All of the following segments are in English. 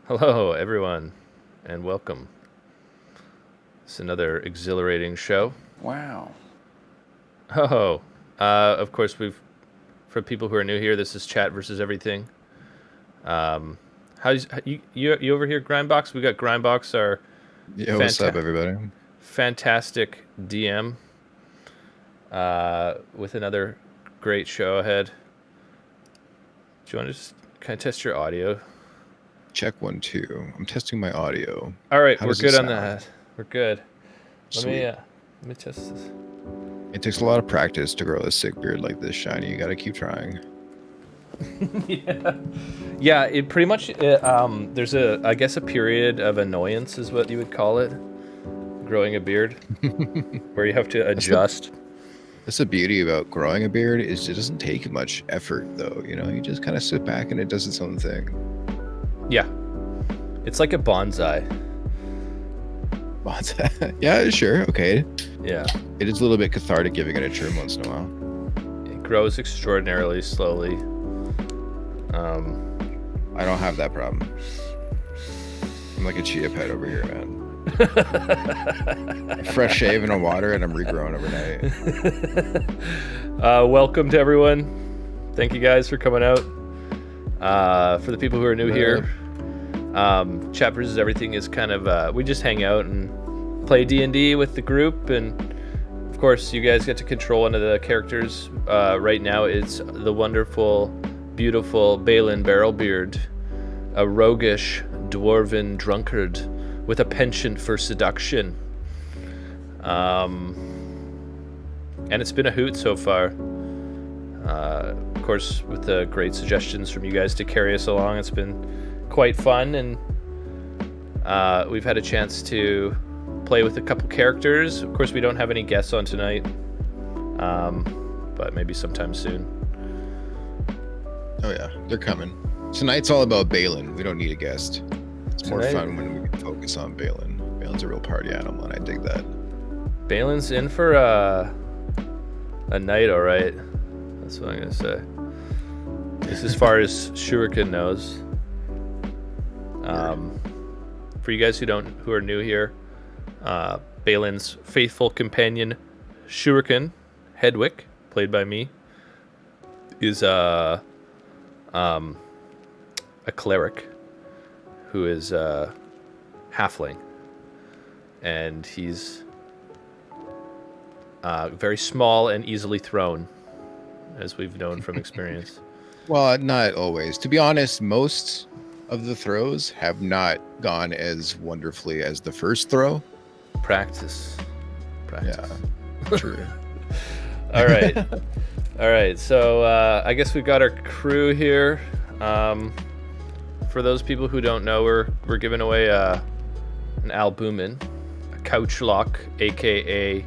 Hello, everyone, and welcome. It's another exhilarating show. Wow. Oh, of course, for people who are new here, this is Chat versus Everything. How's you over here, Grindbox? We got Grindbox, our Yo, what's up, everybody? fantastic DM, with another great show ahead. Do you want to just kind of test your audio? Check 1, 2. I'm testing my audio. All right, How we're does it good on sound? that. We're good. Sweet. Let me test this. It takes a lot of practice to grow a sick beard like this shiny. You gotta keep trying. Yeah. It pretty much. There's I guess a period of annoyance is what you would call it. Growing a beard, where you have to adjust. That's the beauty about growing a beard is it doesn't take much effort, though. You know, you just kind of sit back and it does its own thing. Yeah, it's like a bonsai. Yeah, sure, okay. Yeah, it is a little bit cathartic giving it a trim once in a while. It grows extraordinarily slowly. I don't have that problem. I'm like a chia pet over here, man. Fresh shave and a water, and I'm regrowing overnight. Welcome to everyone. Thank you guys for coming out. For the people who are new here, Chat versus Everything is kind of we just hang out and play D&D with the group, and of course you guys get to control one of the characters. Right now it's the wonderful, beautiful Balin Barrelbeard, a roguish dwarven drunkard with a penchant for seduction. And it's been a hoot so far. Of course, with the great suggestions from you guys to carry us along, it's been quite fun, and we've had a chance to play with a couple characters. Of course, we don't have any guests on tonight, but maybe sometime soon. Oh yeah, they're coming. Tonight's all about Balin. We don't need a guest. It's more fun when we can focus on Balin. Balin's a real party animal, and I dig that. Balin's in for a night, all right. That's what I'm gonna say. This as far as Shuriken knows. For you guys who are new here, Balin's faithful companion, Shuriken Hedwick, played by me, is a cleric who is halfling, and he's very small and easily thrown, as we've known from experience. Well, not always. To be honest, most of the throws have not gone as wonderfully as the first throw. Practice. Yeah, true. All right. So I guess we've got our crew here. For those people who don't know, we're giving away an albumin, a couch lock, aka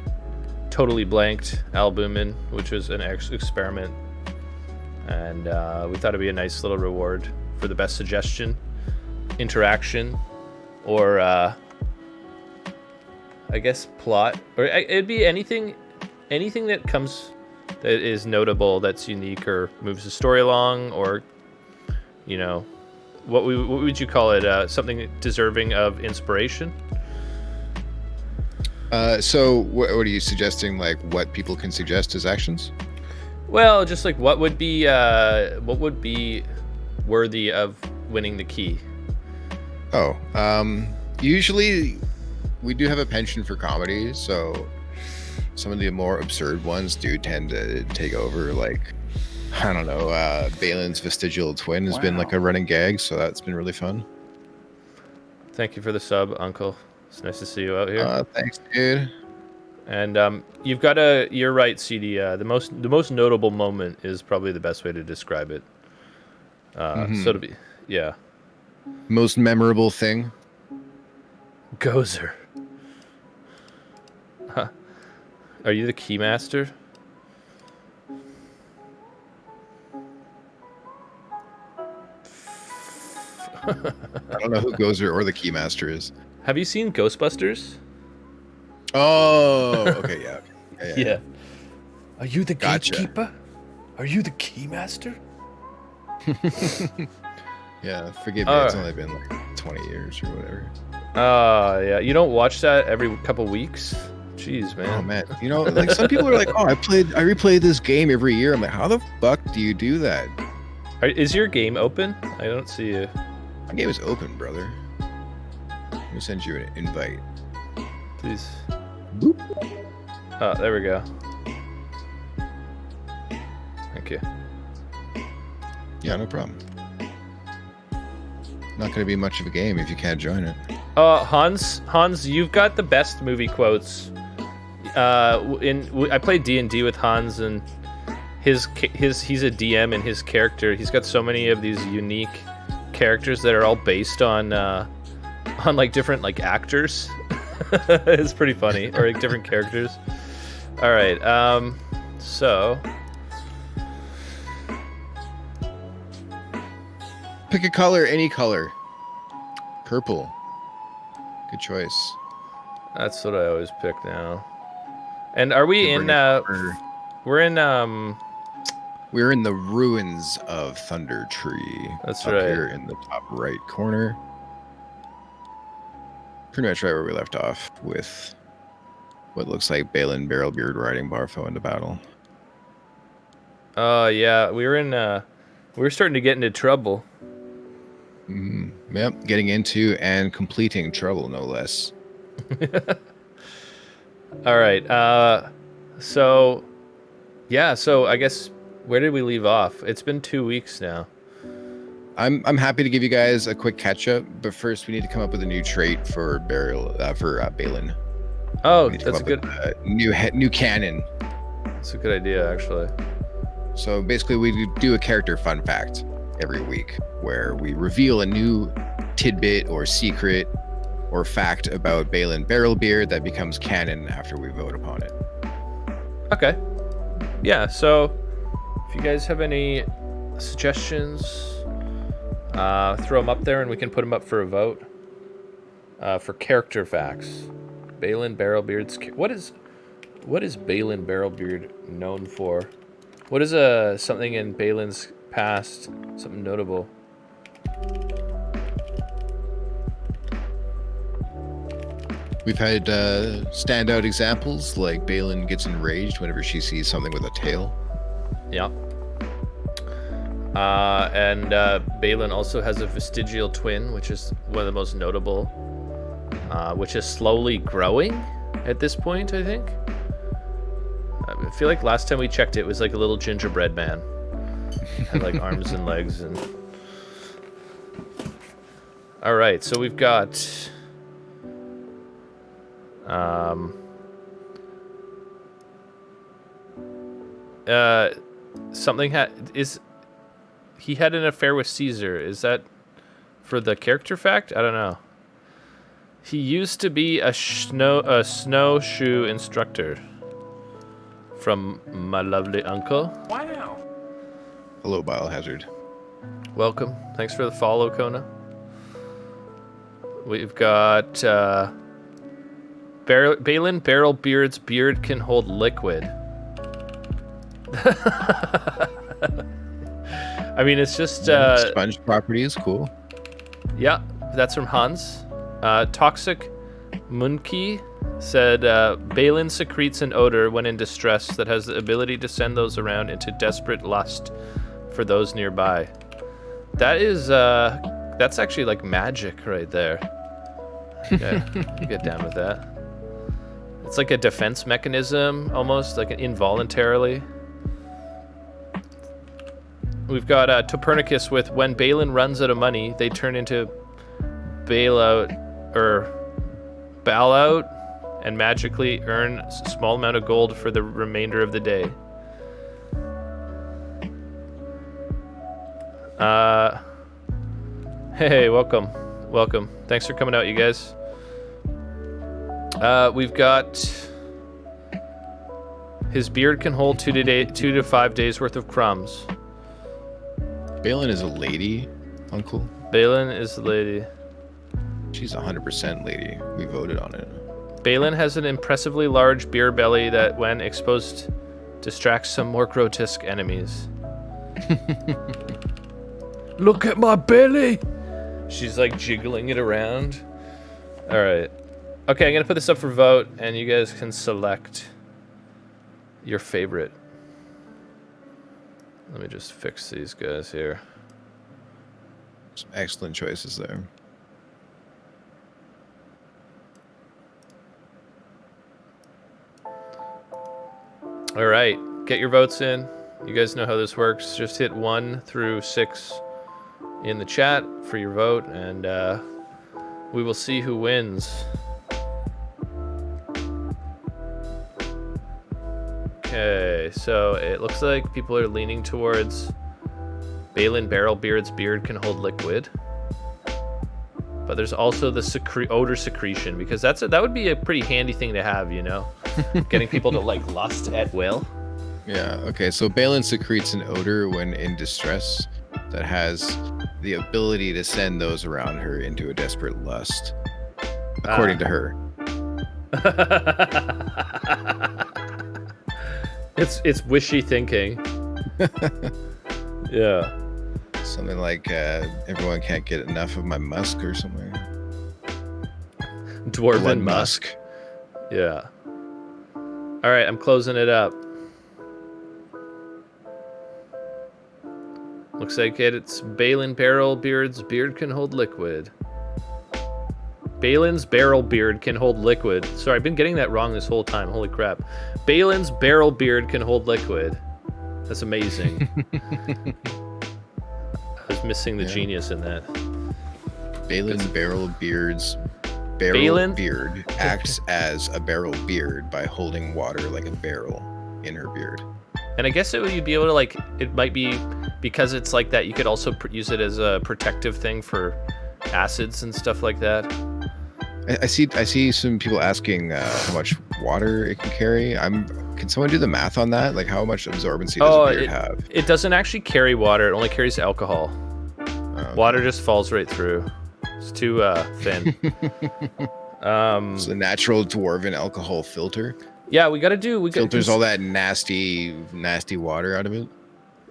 totally blanked albumin, which was an experiment, and we thought it'd be a nice little reward for the best suggestion, interaction, or I guess plot, or it'd be anything that is notable, that's unique, or moves the story along, or what would you call it? Something deserving of inspiration. So what are you suggesting? Like what people can suggest as actions? Well, just like what would be worthy of winning the key. Oh, usually we do have a penchant for comedy, so some of the more absurd ones do tend to take over. Like, I don't know, Balin's vestigial twin has been like a running gag, so that's been really fun. Thank you for the sub, Uncle. It's nice to see you out here. Thanks, dude. And you've got you're right, CD. The most notable moment is probably the best way to describe it. So to be, yeah. Most memorable thing? Gozer. Huh. Are you the keymaster? I don't know who Gozer or the Keymaster is. Have you seen Ghostbusters? Oh, okay, yeah. Yeah. Are you the gatekeeper? Are you the keymaster? Yeah, forgive me. It's only been like 20 years or whatever. Yeah. You don't watch that every couple weeks? Jeez, man. Oh man, you know, like some people are like, oh, I replay this game every year. I'm like, how the fuck do you do that? Is your game open? I don't see you. My game is open, brother. Let me send you an invite. Please. Boop. Oh, there we go. Thank you. Yeah, no problem. Not going to be much of a game if you can't join it. Hans, you've got the best movie quotes. I played D&D with Hans, and he's a DM, and his character, he's got so many of these unique characters that are all based on like different like actors. It's pretty funny, or like different characters. All right, so pick a color, any color. Purple. Good choice. that's what I always pick now. And are we in? We're in. We're in the ruins of Thunder Tree. That's up right. Here in the top right corner. Pretty much right where we left off with what looks like Balin Barrelbeard riding Barfo into battle. Yeah, we were starting to get into trouble. Yep, getting into and completing trouble, no less. All right. So I guess where did we leave off? It's been 2 weeks now. I'm happy to give you guys a quick catch up, but first we need to come up with a new trait for Balin. Oh, that's a good new canon. That's a good idea, actually. So basically, we do a character fun fact every week where we reveal a new tidbit or secret or fact about Balin Barrelbeard that becomes canon after we vote upon it. Okay. Yeah, so if you guys have any suggestions, throw them up there and we can put them up for a vote. For character facts. Balin Barrelbeard's... What is Balin Barrelbeard known for? What is something in Balin's past, something notable? We've had standout examples like Balin gets enraged whenever she sees something with a tail. Yeah. And Balin also has a vestigial twin, which is one of the most notable, which is slowly growing at this point, I think. I feel like last time we checked it was like a little gingerbread man. Had like arms and legs and... All right, so we've got... he had an affair with Caesar. Is that for the character fact? I don't know. He used to be a snowshoe instructor from my lovely uncle. Wow. Hello, Biohazard. Welcome. Thanks for the follow, Kona. We've got Balin Barrelbeard's beard can hold liquid. I mean, it's just... sponge property is cool. Yeah, that's from Hans. Toxic Munki said, Balin secretes an odor when in distress that has the ability to send those around into desperate lust for those nearby. That is, that's actually like magic right there. Okay, you get down with that. It's like a defense mechanism, almost, like involuntarily. We've got Copernicus with, when Balin runs out of money, they turn into bailout and magically earn a small amount of gold for the remainder of the day. Hey, welcome. Thanks for coming out, you guys. We've got his beard can hold 2 to 5 days worth of crumbs. Balin is a lady, Uncle. Balin is the lady. She's 100% lady. We voted on it. Balin has an impressively large beer belly that, when exposed, distracts some more grotesque enemies. Look at my belly! She's like jiggling it around. All right. Okay, I'm gonna put this up for vote, and you guys can select your favorite. Let me just fix these guys here. Some excellent choices there. All right, get your votes in. You guys know how this works. Just hit 1 through 6 in the chat for your vote, and we will see who wins. Okay, so it looks like people are leaning towards Balin Barrelbeard's beard can hold liquid. But there's also the odor secretion, because that would be a pretty handy thing to have, you know? Getting people to like lust at will. Yeah, okay, so Balin secretes an odor when in distress that has the ability to send those around her into a desperate lust, according to her. It's wishy thinking. Yeah. Something like everyone can't get enough of my musk or something. Dwarven Blood musk. Yeah. All right, I'm closing it up. Looks like it's Balin Barrelbeard's beard can hold liquid. Balin's Barrelbeard can hold liquid. Sorry, I've been getting that wrong this whole time. Holy crap. Balin's Barrelbeard can hold liquid. That's amazing. I was missing the genius in that. Balin's Barrelbeard's Balin? beard acts as a barrel beard by holding water like a barrel in her beard. And I guess you'd be able to, like, it might be, because it's like that, you could also use it as a protective thing for acids and stuff like that. I see some people asking how much water it can carry. Can someone do the math on that? Like, how much absorbency does a beard have? It doesn't actually carry water. It only carries alcohol. Okay. Water just falls right through. It's too thin. It's a natural dwarven alcohol filter. Yeah, filters all that nasty water out of it.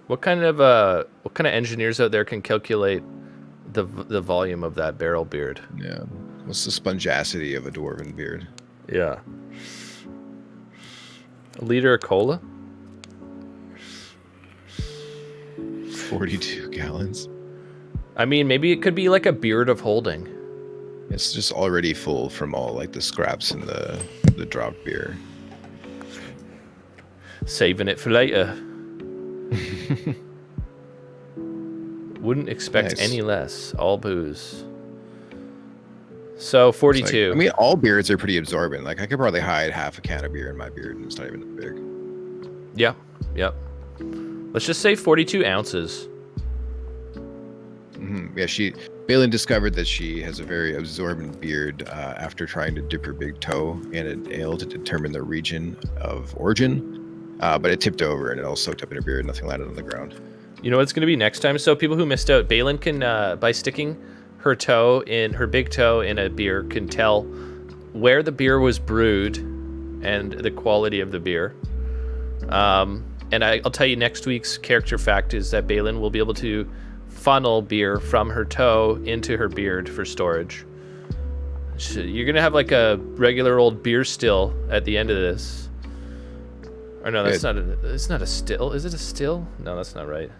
What kind of engineers out there can calculate the volume of that barrel beard? Yeah. What's the spongacity of a dwarven beard? Yeah. A liter of cola? 42 gallons. I mean, maybe it could be like a beard of holding. It's just already full from all like the scraps in the drop beer. Saving it for later. Wouldn't expect any less. All booze. So 42. Like, I mean, all beards are pretty absorbent. Like, I could probably hide half a can of beer in my beard, and it's not even that big. Yeah. Yep. Let's just say 42 ounces. Mm-hmm. Yeah, Balin discovered that she has a very absorbent beard after trying to dip her big toe in an ale to determine the region of origin. But it tipped over and it all soaked up in her beard. Nothing landed on the ground. You know what it's going to be next time? So people who missed out, Balin can, by sticking her big toe in a beer, can tell where the beer was brewed and the quality of the beer. And I'll tell you, next week's character fact is that Balin will be able to funnel beer from her toe into her beard for storage. So you're going to have like a regular old beer still at the end of this. Or no, it's not a still. Is it a still? No, that's not right.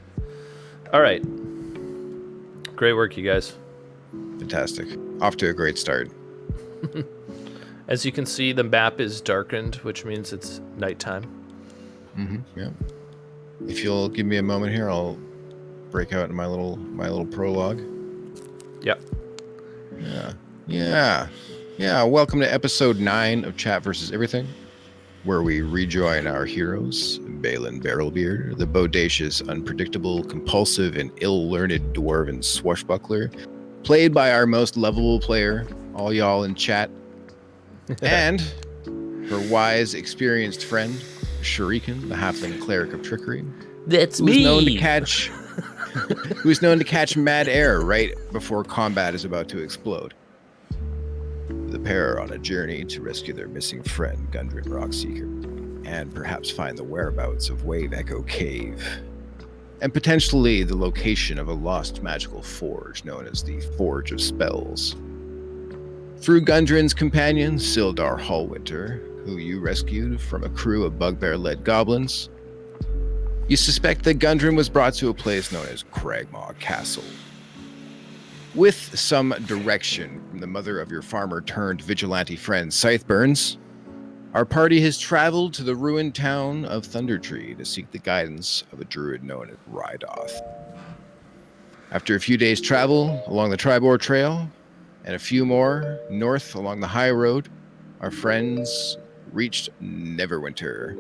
All right. Great work, you guys. Fantastic. Off to a great start. As you can see, the map is darkened, which means it's nighttime. Mm-hmm. Yeah. If you'll give me a moment here, I'll break out in my little prologue. Yep. Yeah. Welcome to episode 9 of Chat versus Everything, where we rejoin our heroes, Balin Barrelbeard, the bodacious, unpredictable, compulsive, and ill-learned dwarven swashbuckler, played by our most lovable player, all y'all in chat, and her wise, experienced friend, Shuriken, the halfling cleric of trickery. That's who's known to catch mad air right before combat is about to explode. The pair are on a journey to rescue their missing friend, Gundren Rockseeker, and perhaps find the whereabouts of Wave Echo Cave. and potentially the location of a lost magical forge known as the Forge of Spells. Through Gundren's companion, Sildar Hallwinter, who you rescued from a crew of bugbear-led goblins, you suspect that Gundren was brought to a place known as Cragmaw Castle. With some direction from the mother of your farmer-turned-vigilante friend, Scytheburns, our party has traveled to the ruined town of Thundertree to seek the guidance of a druid known as Rydoth. After a few days' travel along the Tribor Trail, and a few more north along the high road, our friends reached Neverwinter,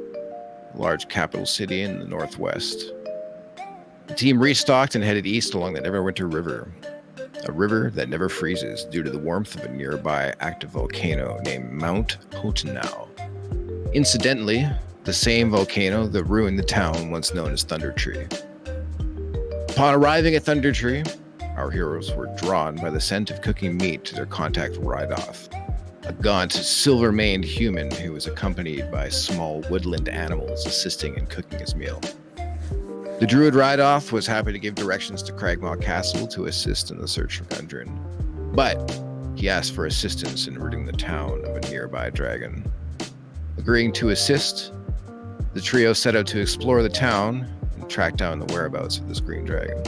a large capital city in the northwest. The team restocked and headed east along the Neverwinter River, a river that never freezes due to the warmth of a nearby active volcano named Mount Hotenau. Incidentally, the same volcano that ruined the town once known as Thundertree. Upon arriving at Thundertree, our heroes were drawn by the scent of cooking meat to their contact Rydoth, a gaunt, silver-maned human who was accompanied by small woodland animals assisting in cooking his meal. The druid Rydoth was happy to give directions to Cragmaw Castle to assist in the search for Gundren, but he asked for assistance in ridding the town of a nearby dragon. Agreeing to assist, the trio set out to explore the town and track down the whereabouts of this green dragon.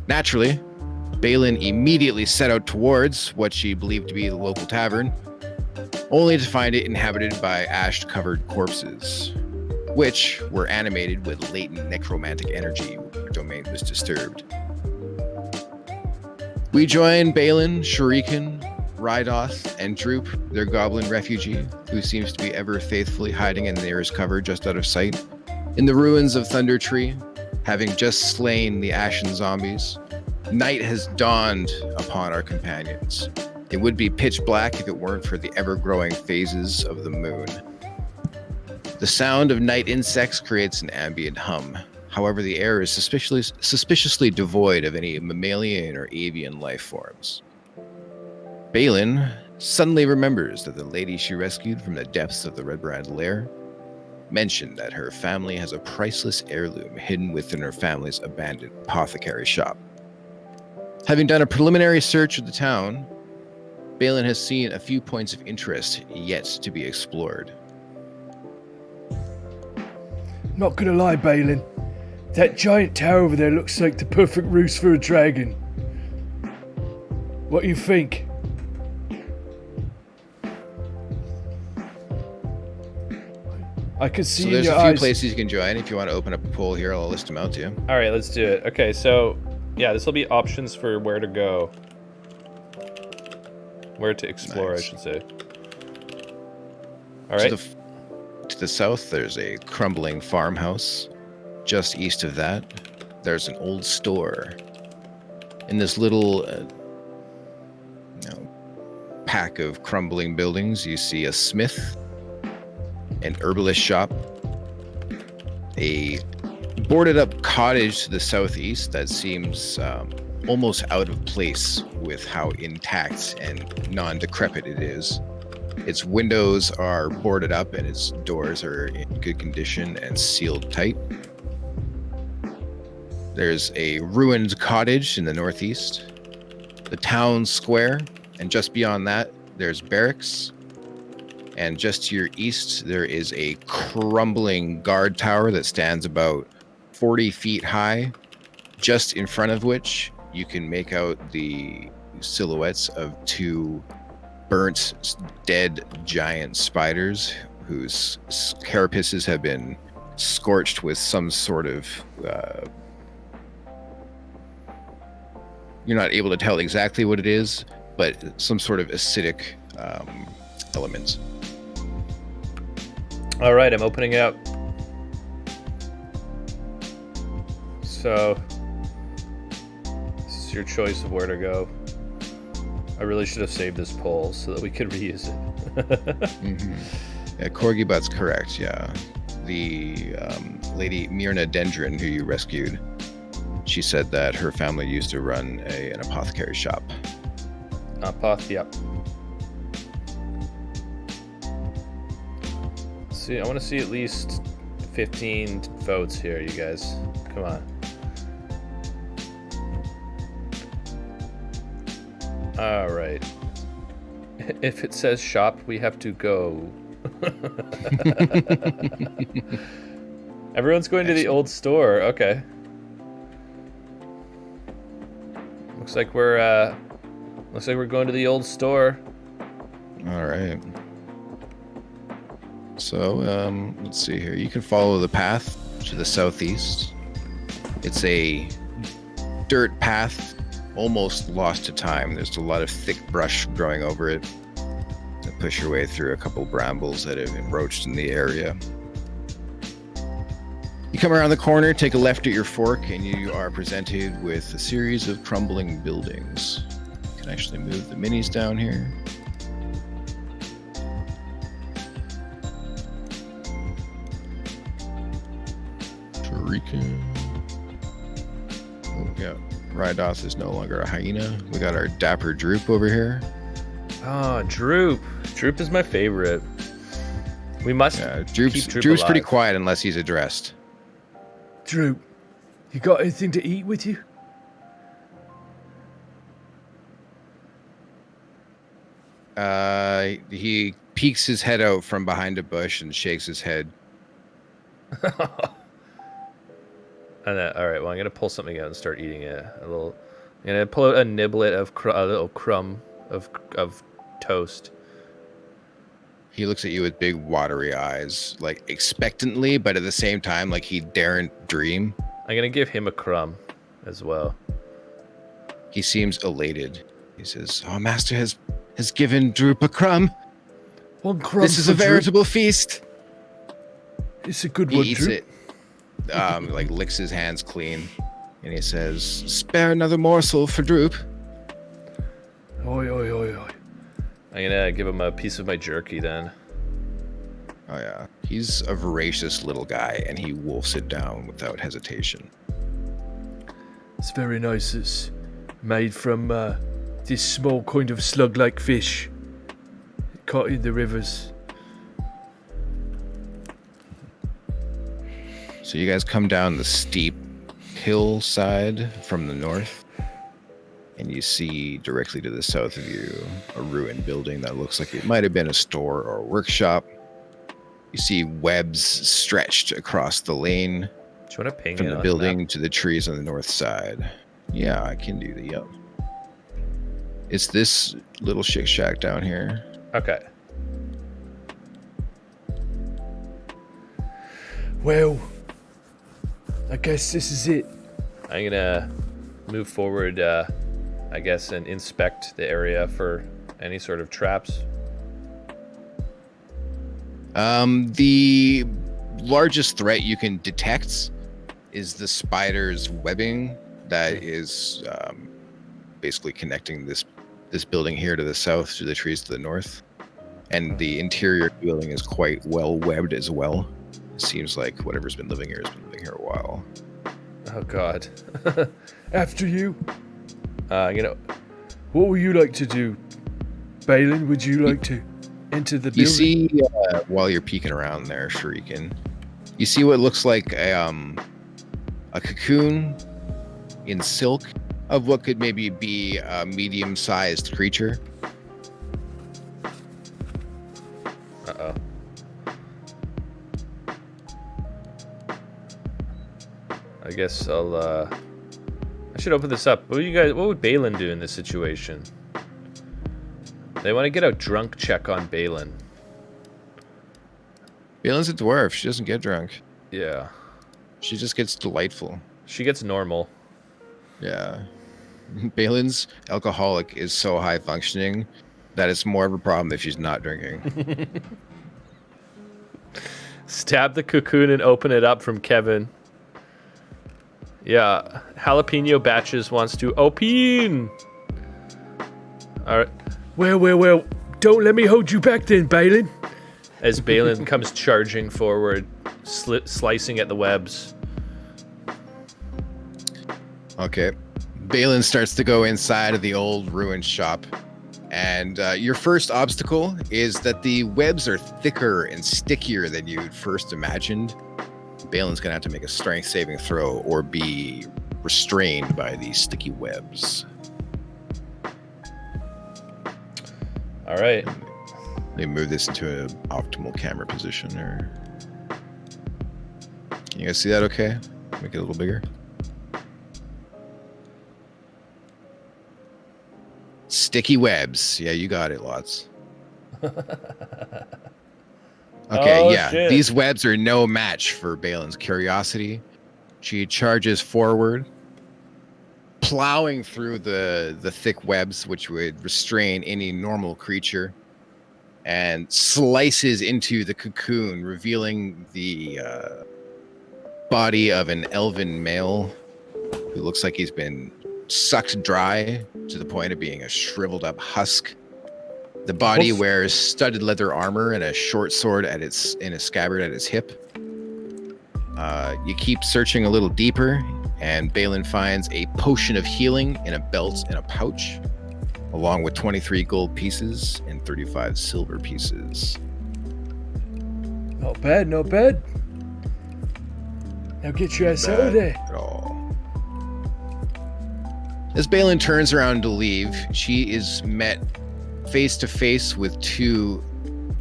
Naturally, Balin immediately set out towards what she believed to be the local tavern, only to find it inhabited by ash-covered corpses, which were animated with latent necromantic energy when their domain was disturbed. We join Balin, Shuriken, Rydoth, and Droop, their goblin refugee, who seems to be ever faithfully hiding in the nearest cover just out of sight, in the ruins of Thundertree, having just slain the ashen zombies. Night has dawned upon our companions. It would be pitch black if it weren't for the ever-growing phases of the moon. The sound of night insects creates an ambient hum. However, the air is suspiciously devoid of any mammalian or avian life forms. Balin suddenly remembers that the lady she rescued from the depths of the Redbrand lair mentioned that her family has a priceless heirloom hidden within her family's abandoned apothecary shop. Having done a preliminary search of the town, Balin has seen a few points of interest yet to be explored. Not gonna lie, Balin. That giant tower over there looks like the perfect roost for a dragon. What do you think? I can see in your eyes. So there's a few places you can join. If you want to open up a poll here, I'll list them out to you. All right, let's do it. Okay, so yeah, this will be options for where to go. Where to explore, nice. I should say. All right. To the south, there's a crumbling farmhouse. Just east of that, there's an old store. In this little pack of crumbling buildings, you see a smith, an herbalist shop, a boarded up cottage to the southeast that seems almost out of place with how intact and non-decrepit it is. Its windows are boarded up and its doors are in good condition and sealed tight. There's a ruined cottage in the northeast, the town square, and just beyond that, there's barracks. And just to your east, there is a crumbling guard tower that stands about 40 feet high, just in front of which you can make out the silhouettes of two burnt, dead giant spiders whose carapaces have been scorched with some sort of you're not able to tell exactly what it is, but some sort of acidic elements. All right, I'm opening it up. So, this is your choice of where to go. I really should have saved this poll so that we could reuse it. Mm-hmm. Yeah, Corgi Butt's correct, yeah. The lady Myrna Dendron, who you rescued, she said that her family used to run an apothecary shop. Yep. See, I want to see at least 15 votes here, you guys. Come on. All right. If it says shop, we have to go. Everyone's going to the old store. Okay. Looks like we're going to the old store. All right. So, let's see here. You can follow the path to the southeast. It's a dirt path, almost lost to time. There's a lot of thick brush growing over it. To push your way through a couple brambles that have encroached in the area. You come around the corner, take a left at your fork, and you are presented with a series of crumbling buildings. You can actually move the minis down here. Sharika. Oh, yeah. Rydos is no longer a hyena. We got our dapper Droop over here. Oh, Droop. Droop is my favorite. We must keep Droop Droop's alive. pretty quiet unless he's addressed. Droop, you got anything to eat with you? He peeks his head out from behind a bush and shakes his head. All right. Well, I'm gonna pull something out and start eating it. I'm gonna pull out a niblet of a little crumb of toast. He looks at you with big watery eyes, like expectantly, but at the same time, like he daren't dream. I'm gonna give him a crumb as well. He seems elated. He says, "Oh, Master has given Droop a crumb. One crumb. This is a veritable feast." It's a good He one, eats Droop. it. Like licks his hands clean, and he says, "Spare another morsel for Droop." Oi, oi, oi, oi. I'm gonna give him a piece of my jerky then. Oh yeah, he's a voracious little guy, and he wolfs it down without hesitation. It's very nice. It's made from this small kind of slug-like fish caught in the rivers. So you guys come down the steep hillside from the north, and you see directly to the south of you a ruined building that looks like it might have been a store or a workshop. You see webs stretched across the lane Do you want to ping from it the on building map? to the trees on the north side. Yeah, I can do the yep. It's this little chick shack down here. Okay. Well, I guess this is it. I'm gonna move forward, I guess, and inspect the area for any sort of traps. The largest threat you can detect is the spider's webbing that is basically connecting this building here to the south to the trees to the north. And the interior of the building is quite well webbed as well. It seems like whatever's been living here has been living here a while. Oh God. After you. What What would you like to do? Balin, would you like to enter the building? You see, while you're peeking around there, Shuriken, you see what looks like a cocoon in silk of what could maybe be a medium-sized creature. Uh-oh. I guess I should open this up. What would Balin do in this situation? They want to get a drunk check on Balin. Balin's a dwarf. She doesn't get drunk. Yeah. She just gets delightful. She gets normal. Yeah. Balin's alcoholic is so high functioning that it's more of a problem if she's not drinking. Stab the cocoon and open it up from Kevin. Yeah. Jalapeno Batches wants to open. All right. Well. Don't let me hold you back then, Balin. As Balin comes charging forward, slicing at the webs. Okay. Balin starts to go inside of the old ruined shop. And your first obstacle is that the webs are thicker and stickier than you'd first imagined. Balin's going to have to make a strength saving throw or be restrained by these sticky webs. All right. Let me move this to an optimal camera position. Or can you guys see that? Okay, make it a little bigger. Sticky webs. Yeah, you got it, Lots. Okay, Oh, yeah. shit. These webs are no match for Balin's curiosity. She charges forward, plowing through the thick webs, which would restrain any normal creature, and slices into the cocoon, revealing the body of an elven male who looks like he's been sucked dry to the point of being a shriveled up husk. The body wears studded leather armor and a short sword in a scabbard at its hip. You keep searching a little deeper, and Balin finds a potion of healing in a belt and a pouch, along with 23 gold pieces and 35 silver pieces. Not bad, not bad. Now get your ass out of there. At all. As Balin turns around to leave, she is met face to face with two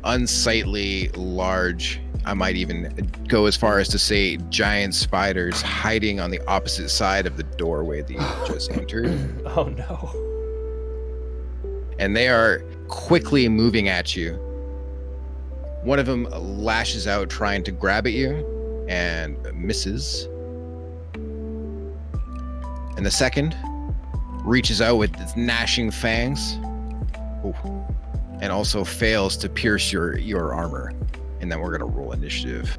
unsightly, large, I might even go as far as to say giant spiders hiding on the opposite side of the doorway that you just entered. Oh no. And they are quickly moving at you. One of them lashes out trying to grab at you and misses. And the second reaches out with its gnashing fangs. Ooh, and also fails to pierce your armor. And then we're gonna roll initiative.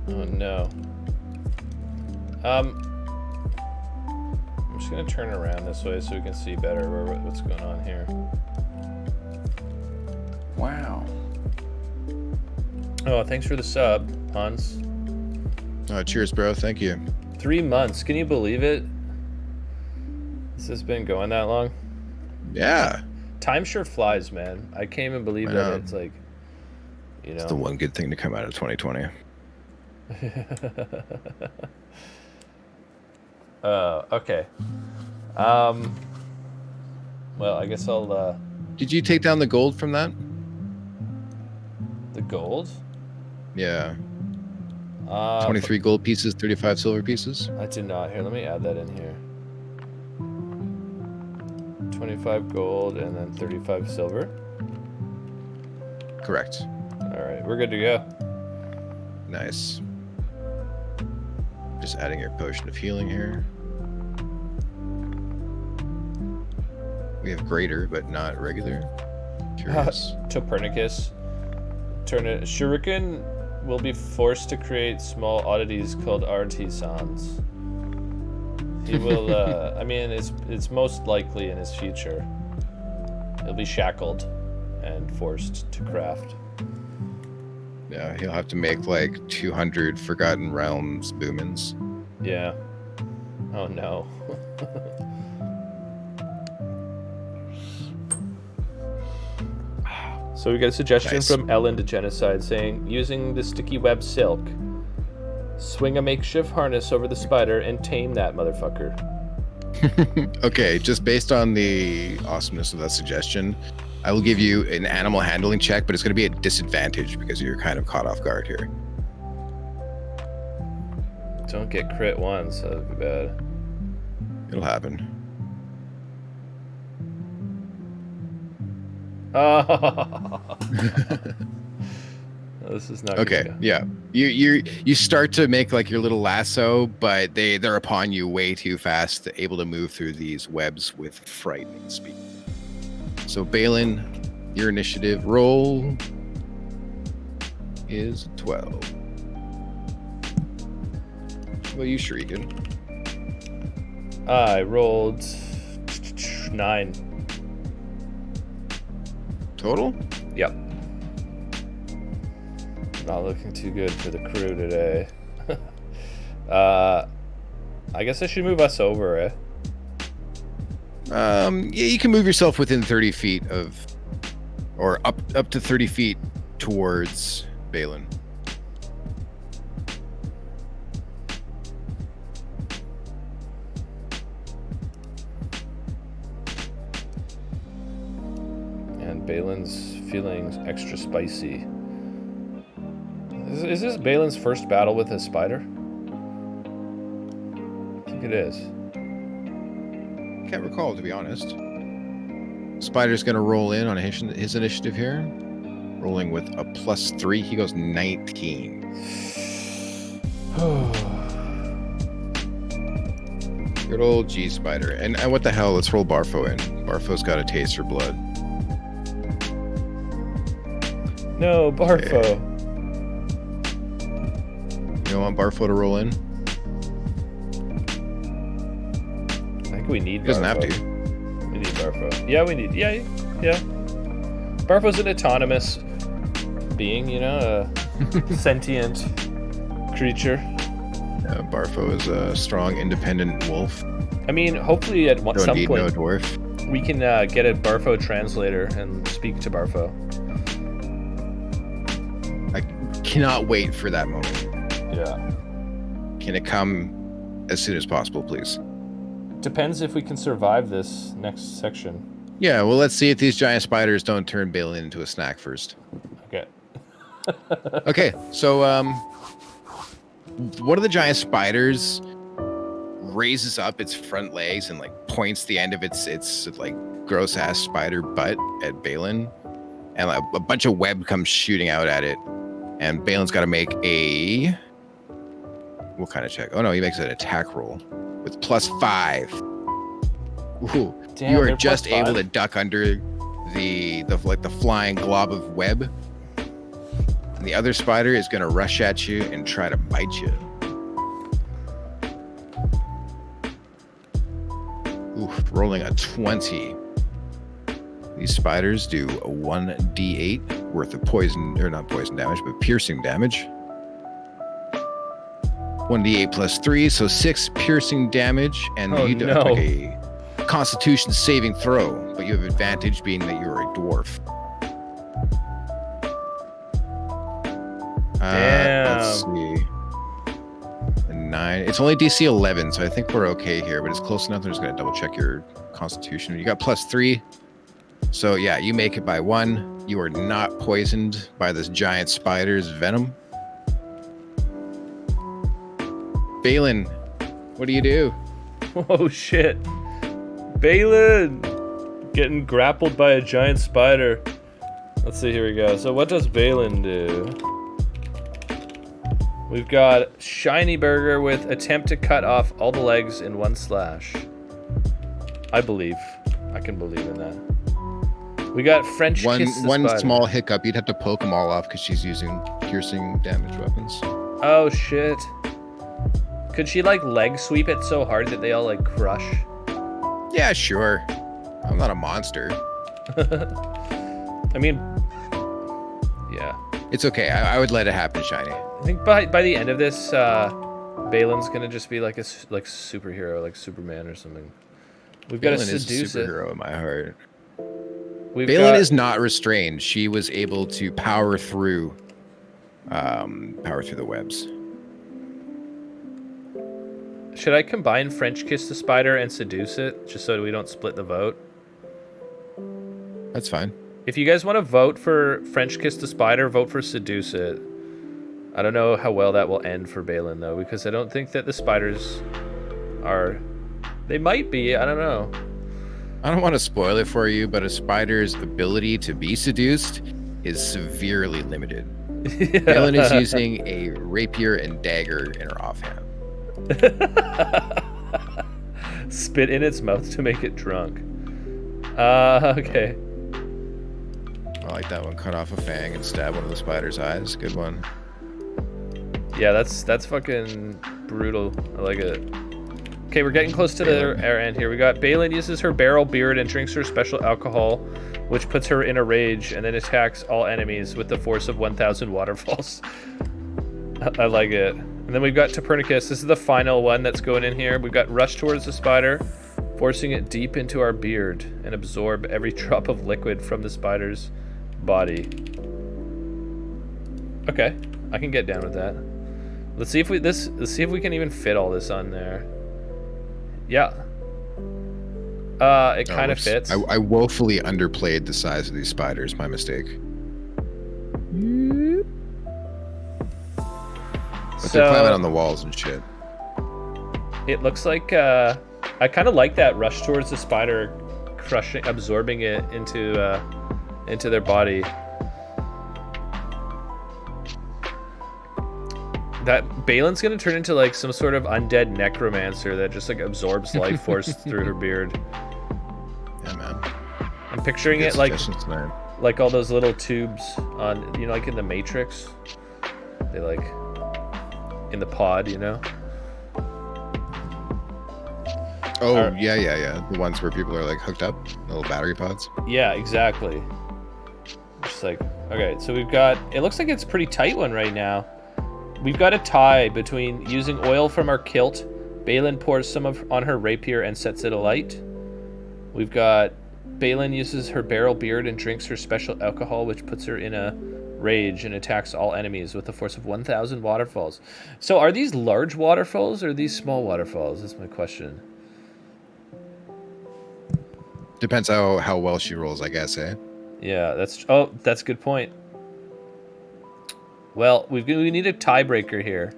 Oh no. I'm just gonna turn around this way so we can see better what's going on here. Wow. Oh, thanks for the sub, Hans. Cheers, bro. Thank you. 3 months. Can you believe it? This has been going that long. Yeah. Time sure flies, man. I can't even believe that it's like, you know. It's the one good thing to come out of 2020. Okay. Well, I guess I'll, Did you take down the gold from that? the gold? Yeah. 23 gold pieces, 35 silver pieces. I did not. Here, let me add that in here. 25 gold and then 35 silver. Correct. All right, we're good to go. Nice. Just adding your potion of healing here. We have greater, but not regular. Curious. Copernicus. Shuriken will be forced to create small oddities called artisans. He will, I mean, it's most likely in his future. He'll be shackled and forced to craft. Yeah, he'll have to make like 200 Forgotten Realms boomins. Yeah. Oh no. So we got a suggestion Nice. from Ellen to Genocide saying, using the sticky web silk, swing a makeshift harness over the spider and tame that motherfucker. Okay, just based on the awesomeness of that suggestion, I will give you an animal handling check, but it's going to be at disadvantage because you're kind of caught off guard here. Don't get crit once, that would be bad. It'll happen. Oh. This is not Okay, good. yeah. You start to make like your little lasso, but they're upon you way too fast, able to move through these webs with frightening speed. So Balin, your initiative roll is 12. What about you, Shuriken? I rolled 9. Total? Yep. Not looking too good for the crew today. I guess I should move us over, eh? Yeah, you can move yourself within 30 feet of, or up to 30 feet towards Balin. feeling extra spicy. Is this Balin's first battle with a spider? I think it is. Can't recall, to be honest. Spider's gonna roll in on his initiative here. Rolling with a +3, he goes 19. Good old G Spider. And what the hell? Let's roll Barfo in. Barfo's got a taste for blood. No, Barfo. Okay. You don't want Barfo to roll in? I think we need Barfo. He doesn't have to. We need Barfo. Yeah, we need... Yeah. Barfo's an autonomous being, you know, a sentient creature. Barfo is a strong, independent wolf. I mean, hopefully at some point no dwarf. we can get a Barfo translator and speak to Barfo. I cannot wait for that moment. Yeah. Can it come as soon as possible, please? Depends if we can survive this next section. Yeah, well, let's see if these giant spiders don't turn Balin into a snack first. Okay. Okay, so one of the giant spiders raises up its front legs and like points the end of its like gross ass spider butt at Balin, and like, a bunch of web comes shooting out at it, and Balin's got to make a what kind of check? Oh no, he makes an attack roll with +5. Ooh, Damn, you are they're just able +5? to duck under the flying glob of web. And the other spider is going to rush at you and try to bite you. Oof, rolling a 20. These spiders do a 1d8 worth of poison, or not poison damage, but piercing damage. 1d8 +3, so 6 piercing damage, and you do have to make a Constitution saving throw, but you have advantage being that you're a dwarf. Let's see. A 9. It's only DC 11, so I think we're okay here, but it's close enough. I'm just going to double check your Constitution. You got +3. So yeah, you make it by 1. You are not poisoned by this giant spider's venom. Balin, what do you do? Oh shit. Balin! Getting grappled by a giant spider. Let's see, here we go. So what does Balin do? We've got Shiny Burger with attempt to cut off all the legs in 1 slash. I believe. I can believe in that. We got French Kiss the One Spider. small hiccup. You'd have to poke them all off because she's using piercing damage weapons. Oh shit. Could she like leg sweep it so hard that they all like crush? Yeah, sure. I'm not a monster. I mean, yeah. It's okay. I would let it happen, Shiny. I think by the end of this, Balin's gonna just be like a superhero, like Superman or something. We've got to Balin seduce is a superhero in my heart. Balin is not restrained. She was able to power through the webs. Should I combine French Kiss the Spider and Seduce it, just so we don't split the vote? That's fine. If you guys want to vote for French Kiss the Spider, vote for Seduce it. I don't know how well that will end for Balin, though, because I don't think that the spiders are... They might be, I don't know. I don't want to spoil it for you, but a spider's ability to be seduced is severely limited. Yeah. Balin is using a rapier and dagger in her offhand. Spit in its mouth to make it drunk. Okay. I like that one. Cut off a fang and stab one of the spider's eyes. Good one. Yeah, that's fucking brutal. I like it. Okay, we're getting close to our end here. We got Balin uses her barrel beard and drinks her special alcohol, which puts her in a rage and then attacks all enemies with the force of 1,000 waterfalls. I like it. And then we've got Copernicus. This is the final one that's going in here. We've got rush towards the spider, forcing it deep into our beard and absorb every drop of liquid from the spider's body. Okay, I can get down with that. Let's see if we can even fit all this on there. Yeah. It kind of whoops. fits. I woefully underplayed the size of these spiders. My mistake. But they're climbing on the walls and shit. It looks like I kind of like that rush towards the spider, absorbing it into their body. That Balin's gonna turn into like some sort of undead necromancer that just like absorbs life force through her beard. Yeah, man. I'm picturing Good it like man. like all those little tubes on, you know, like in the Matrix. They like in the pod, you know. Oh, yeah. The ones where people are like hooked up, little battery pods. Yeah, exactly. Just like, okay, so we've got, it looks like it's a pretty tight one right now. We've got a tie between using oil from our kilt. Balin pours some on her rapier and sets it alight. We've got Balin uses her barrel beard and drinks her special alcohol, which puts her in a rage and attacks all enemies with a force of 1,000 waterfalls. So are these large waterfalls or are these small waterfalls? That's my question. Depends how well she rolls, I guess, eh? Yeah, that's a good point. Well, we need a tiebreaker here.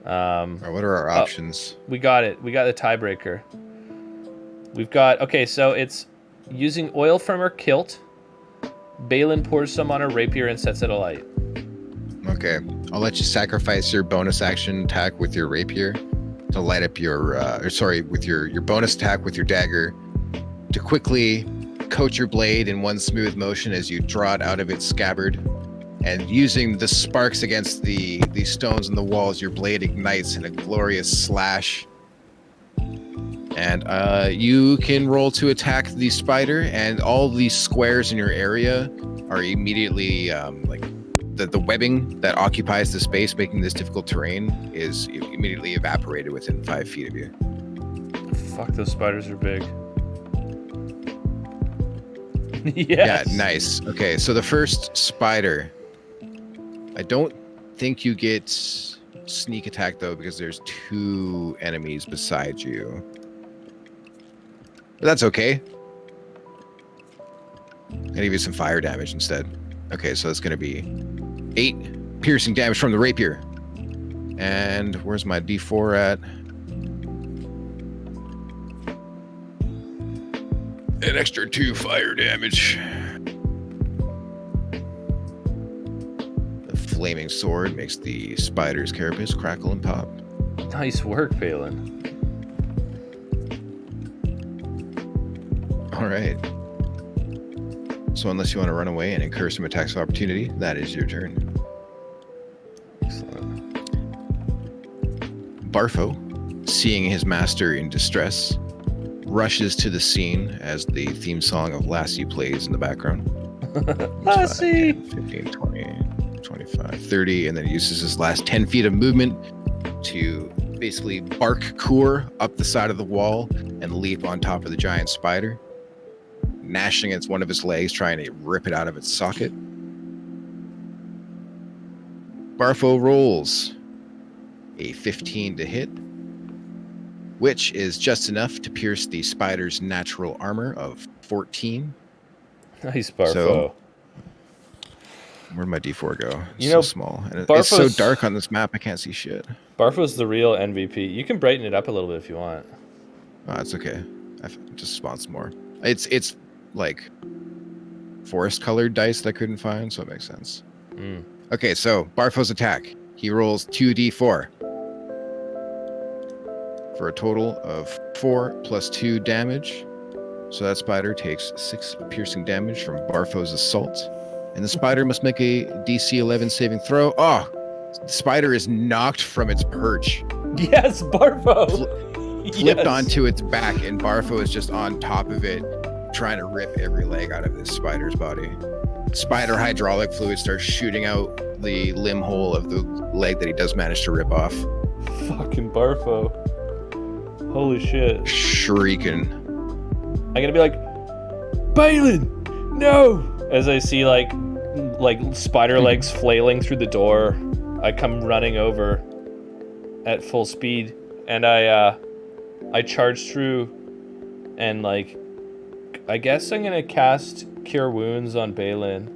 What are our options? We got it. We got the tiebreaker. We've got, okay, so it's using oil from her kilt. Balin pours some on her rapier and sets it alight. Okay, I'll let you sacrifice your bonus action attack with your rapier to light up your, with your bonus attack with your dagger to quickly coat your blade in one smooth motion as you draw it out of its scabbard. And using the sparks against the stones and the walls, your blade ignites in a glorious slash. And you can roll to attack the spider, and all these squares in your area are immediately like the webbing that occupies the space, making this difficult terrain, is immediately evaporated within 5 feet of you. Fuck, those spiders are big. Yes. Yeah, nice. Okay, so the first spider. I don't think you get sneak attack though, because there's 2 enemies beside you. But that's okay. I'll give you some fire damage instead. Okay, so that's going to be 8 piercing damage from the rapier. And where's my D4 at? An extra 2 fire damage. The flaming sword makes the spider's carapace crackle and pop. Nice work, Balin. All right. So unless you want to run away and incur some attacks of opportunity, that is your turn. Excellent. Barfo, seeing his master in distress, rushes to the scene as the theme song of Lassie plays in the background. Lassie! 15, 20, 25, 30, and then uses his last 10 feet of movement to basically bark Coor up the side of the wall and leap on top of the giant spider, gnashing against one of his legs, trying to rip it out of its socket. Barfo rolls a 15 to hit, which is just enough to pierce the spider's natural armor of 14. Nice, Barfo. So, where'd my D4 go? It's You know, so small. And Barfo's- it's so dark on this map, I can't see shit. Barfo's the real MVP. You can brighten it up a little bit if you want. Oh, it's okay. Just spawn some more. It's like forest colored dice that I couldn't find, so it makes sense. Okay, so Barfo's attack. He rolls 2d4 for a total of 4 plus 2 damage. So that spider takes 6 piercing damage from Barfo's assault. And the spider must make a DC 11 saving throw. Oh, the spider is knocked from its perch. Yes, Barfo! Flipped onto its back, and Barfo is just on top of it, trying to rip every leg out of this spider's body. Spider hydraulic fluid starts shooting out the limb hole of the leg that he does manage to rip off. Fucking Barfo. Holy shit. Shrieking. I'm gonna be like, Balin, no! As I see like spider legs flailing through the door, I come running over at full speed, and I charge through And like, I guess I'm gonna cast Cure Wounds on Balin.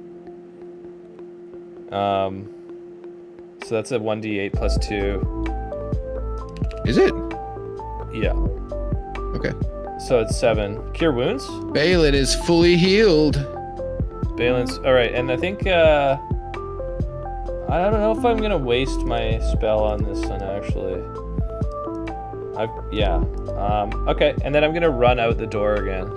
So that's a 1d8 plus 2. Is it? Yeah. Okay. So it's 7. Cure Wounds? Balin is fully healed. Balin's... Alright, and I think, I don't know if I'm gonna waste my spell on this one, actually. Yeah. Okay, and then I'm gonna run out the door again.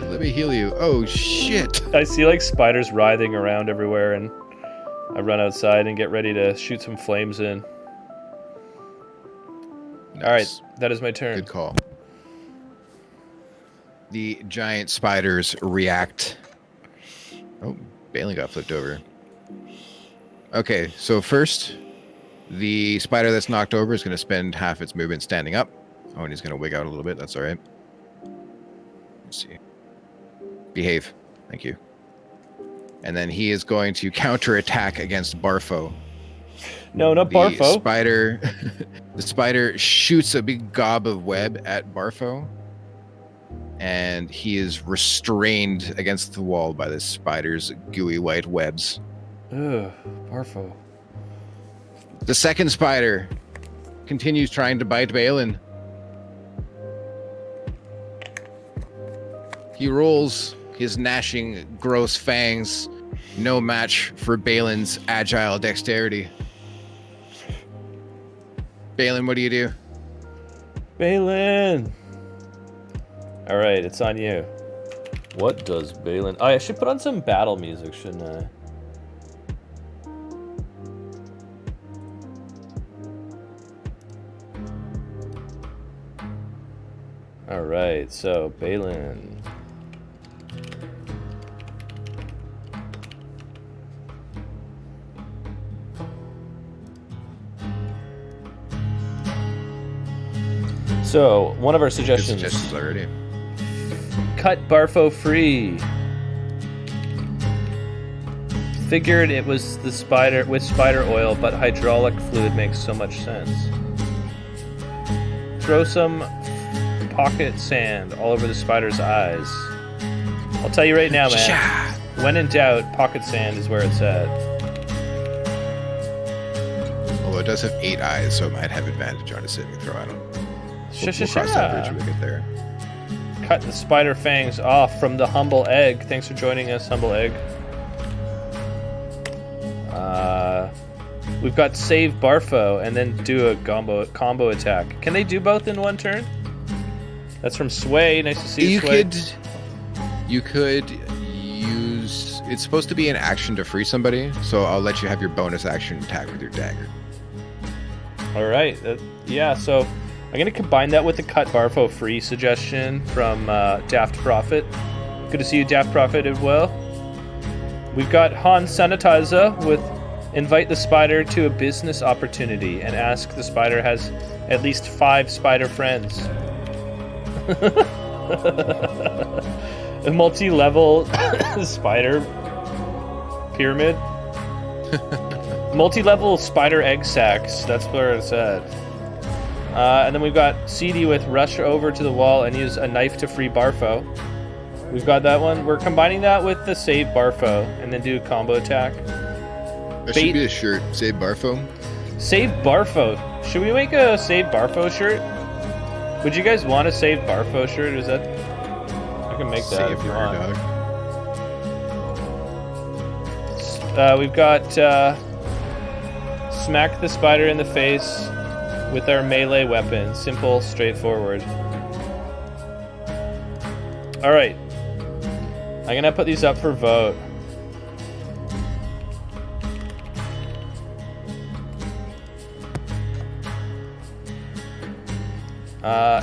Let me heal you. Oh, shit. I see, like, spiders writhing around everywhere, and I run outside and get ready to shoot some flames in. Nice. Alright, that is my turn. Good call. The giant spiders react. Oh, Balin got flipped over. Okay, so first, the spider that's knocked over is going to spend half its movement standing up. Oh, and he's going to wig out a little bit. That's all right. Let's see. Behave. Thank you. And then he is going to counterattack against Barfo. No, not Barfo. The spider shoots a big gob of web at Barfo. And he is restrained against the wall by the spider's gooey white webs. Ugh, Barfo. The second spider continues trying to bite Balin. He rolls his gnashing, gross fangs. No match for Balin's agile dexterity. Balin, what do you do? Balin! Alright, it's on you. What does Balin... Oh, I should put on some battle music, shouldn't I? Alright, so Balin. So, one of our suggestions. Good suggestions already. Cut Barfo free. Figured it was the spider with spider oil, but hydraulic fluid makes so much sense. Throw some pocket sand all over the spider's eyes. I'll tell you right now, man. When in doubt, pocket sand is where it's at. Although it does have 8 eyes, so it might have advantage on a saving throw. I don't. We'll cross that bridge when we get there. Cut the spider fangs off from the humble egg. Thanks for joining us, humble egg. We've got save Barfo and then do a combo attack. Can they do both in one turn? That's from Sway. Nice to see you, Sway. You could use... It's supposed to be an action to free somebody, so I'll let you have your bonus action attack with your dagger. All right. Yeah, so I'm going to combine that with the cut Barfo free suggestion from Daft Prophet. Good to see you, Daft Prophet, as well. We've got Han Sanitizer with invite the spider to a business opportunity and ask the spider has at least 5 spider friends. A multi-level spider pyramid. Multi-level spider egg sacs. That's where it's at. And then we've got CD with rush over to the wall and use a knife to free Barfo. We've got that one. We're combining that with the save Barfo and then do a combo attack. That should be a shirt. Save Barfo. Save Barfo. Should we make a save Barfo shirt? Would you guys want a save Barfo shirt? Is that... I can make that if you want. We've got smack the spider in the face with our melee weapon. Simple, straightforward. Alright. I'm gonna put these up for vote.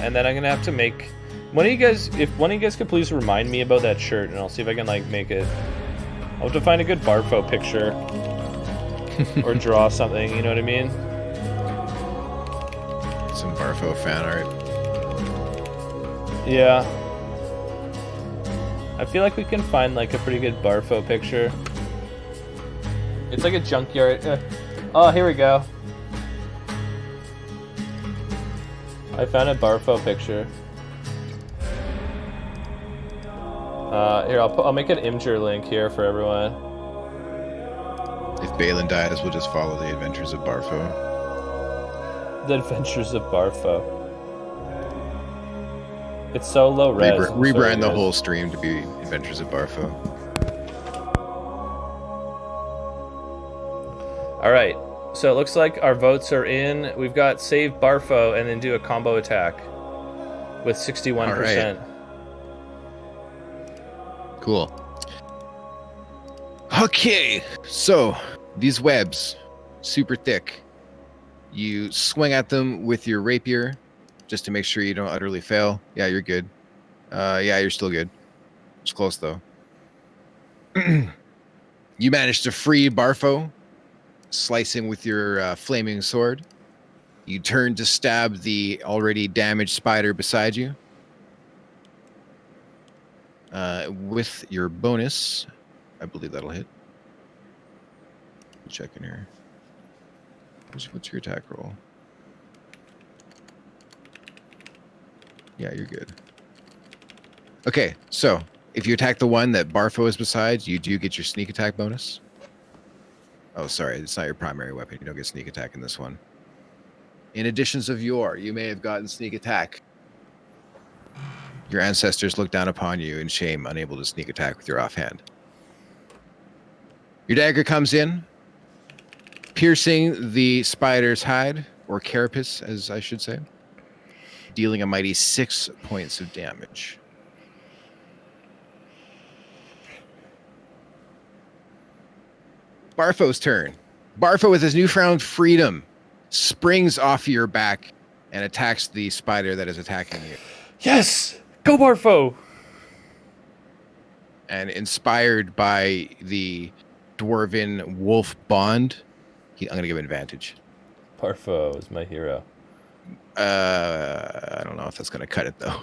And then I'm gonna have to make one of you guys. If one of you guys could please remind me about that shirt, and I'll see if I can like make it. I'll have to find a good Barfo picture or draw something. You know what I mean? Some Barfo fan art. Yeah. I feel like we can find like a pretty good Barfo picture. It's like a junkyard. Oh, here we go. I found a Barfo picture. Here, I'll make an Imgur link here for everyone. If Balin dies, we'll just follow the adventures of Barfo. The Adventures of Barfo. It's so low res. Rebrand the whole stream to be Adventures of Barfo. All right. So it looks like our votes are in. We've got save Barfo and then do a combo attack with 61%. All right. Cool. Okay, so these webs, super thick. You swing at them with your rapier just to make sure you don't utterly fail. Yeah, you're good. Yeah, you're still good. It's close, though. You managed to free Barfo, slicing with your flaming sword. You turn to stab the already damaged spider beside you. With your bonus, I believe that'll hit. Check in here. What's your attack roll? Yeah, you're good. Okay, so if you attack the one that Barfo is beside, you do get your sneak attack bonus. Oh, sorry, it's not your primary weapon. You don't get sneak attack in this one. In additions of yore, you may have gotten sneak attack. Your ancestors look down upon you in shame, unable to sneak attack with your offhand. Your dagger comes in, piercing the spider's hide, or carapace, as I should say, dealing a mighty 6 points of damage. Barfo's turn. Barfo, with his newfound freedom, springs off your back and attacks the spider that is attacking you. Yes! Go Barfo! And inspired by the dwarven wolf bond, I'm going to give him advantage. Barfo is my hero. I don't know if that's going to cut it, though.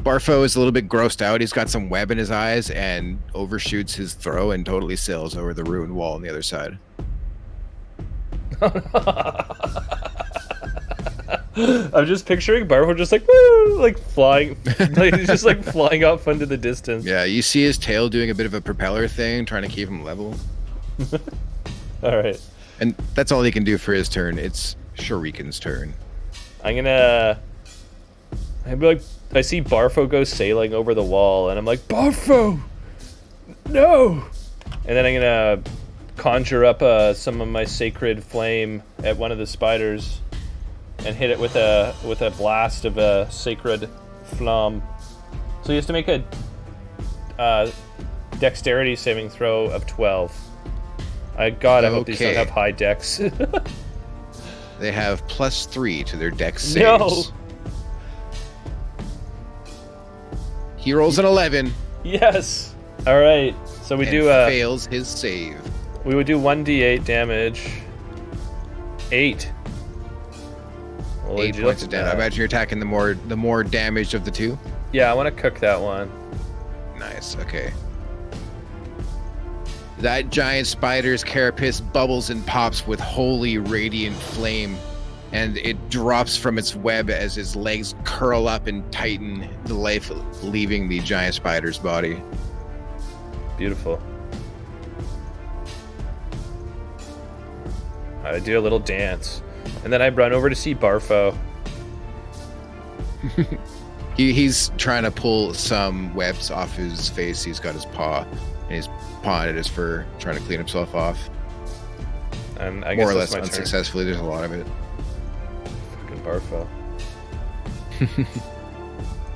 Barfo is a little bit grossed out. He's got some web in his eyes and overshoots his throw and totally sails over the ruined wall on the other side. I'm just picturing Barfo just like, woo, like flying, like he's just like flying off into the distance. Yeah, you see his tail doing a bit of a propeller thing, trying to keep him level. All right. And that's all he can do for his turn. It's Shuriken's turn. I'd be like, I see Barfo go sailing over the wall, and I'm like, Barfo, no! And then I'm gonna conjure up some of my sacred flame at one of the spiders, and hit it with a blast of a sacred flamme. So he has to make a dexterity saving throw of 12. I hope these don't have high dex. They have +3 to their dex saves. No. He rolls an 11. Yes. All right. So we fails his save. We would do 1d8 damage. 8. 8 points of damage. I imagine you're attacking the more damaged of the two. Yeah, I want to cook that one. Nice. Okay. That giant spider's carapace bubbles and pops with holy radiant flame, and it drops from its web as its legs curl up and tighten, the life leaving the giant spider's body. Beautiful. I do a little dance, and then I run over to see Barfo. He's trying to pull some webs off his face. He's got his paw, and he's pawing at his fur, trying to clean himself off. And I guess more or less my unsuccessfully. There's a lot of it. Fucking Barfo.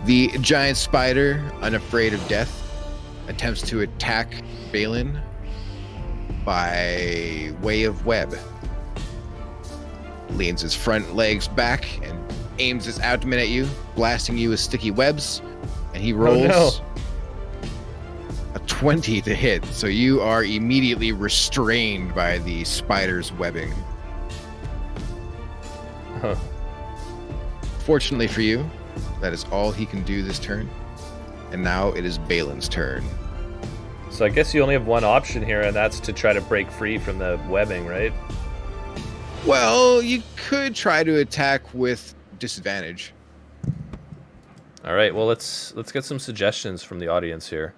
The giant spider, unafraid of death, attempts to attack Balin by way of web. Leans his front legs back and aims his abdomen at you, blasting you with sticky webs, and he rolls a 20 to hit, so you are immediately restrained by the spider's webbing. Huh. Fortunately for you, that is all he can do this turn, and now it is Balin's turn. So I guess you only have one option here, and that's to try to break free from the webbing, right? Well, you could try to attack with disadvantage. All right. Well, let's get some suggestions from the audience here.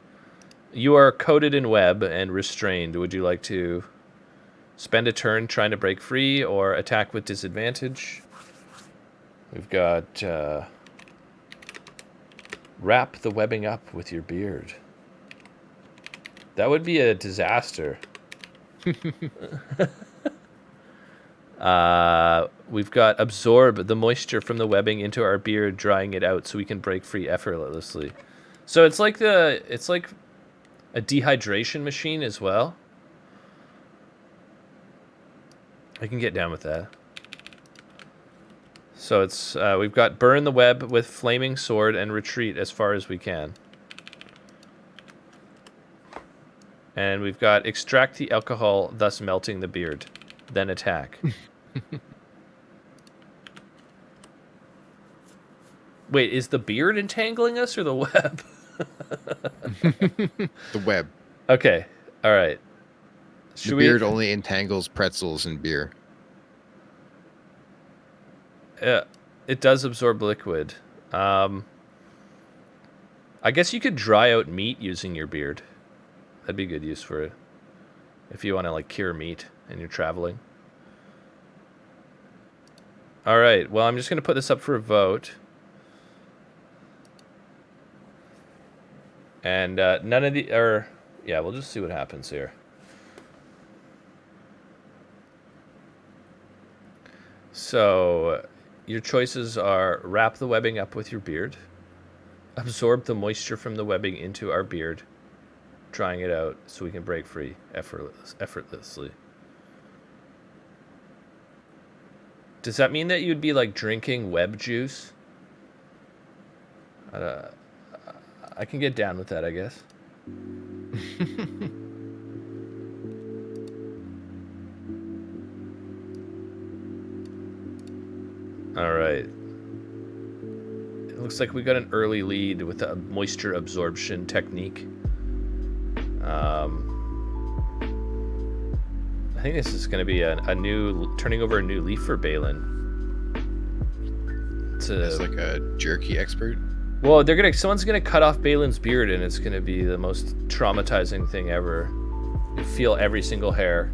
You are coated in web and restrained. Would you like to spend a turn trying to break free or attack with disadvantage? We've got wrap the webbing up with your beard. That would be a disaster. We've got absorb the moisture from the webbing into our beard, drying it out so we can break free effortlessly. So it's like a dehydration machine as well. I can get down with that. So it's we've got burn the web with flaming sword and retreat as far as we can. And we've got extract the alcohol, thus melting the beard. Then attack. Wait, is the beard entangling us or the web? The web. Okay, all right. The beard only entangles pretzels and beer. It does absorb liquid. I guess you could dry out meat using your beard. That'd be good use for it. If you want to like cure meat and you're traveling. All right. Well, I'm just going to put this up for a vote. And none of the yeah, we'll just see what happens here. So, your choices are wrap the webbing up with your beard, absorb the moisture from the webbing into our beard, drying it out so we can break free effortlessly. Does that mean that you'd be like drinking web juice? I can get down with that, I guess. All right. It looks like we got an early lead with the moisture absorption technique. I think this is going to be a new turning over a new leaf for Balin. It's like a jerky expert. Well, someone's gonna cut off Balin's beard, and it's gonna be the most traumatizing thing ever. You feel every single hair.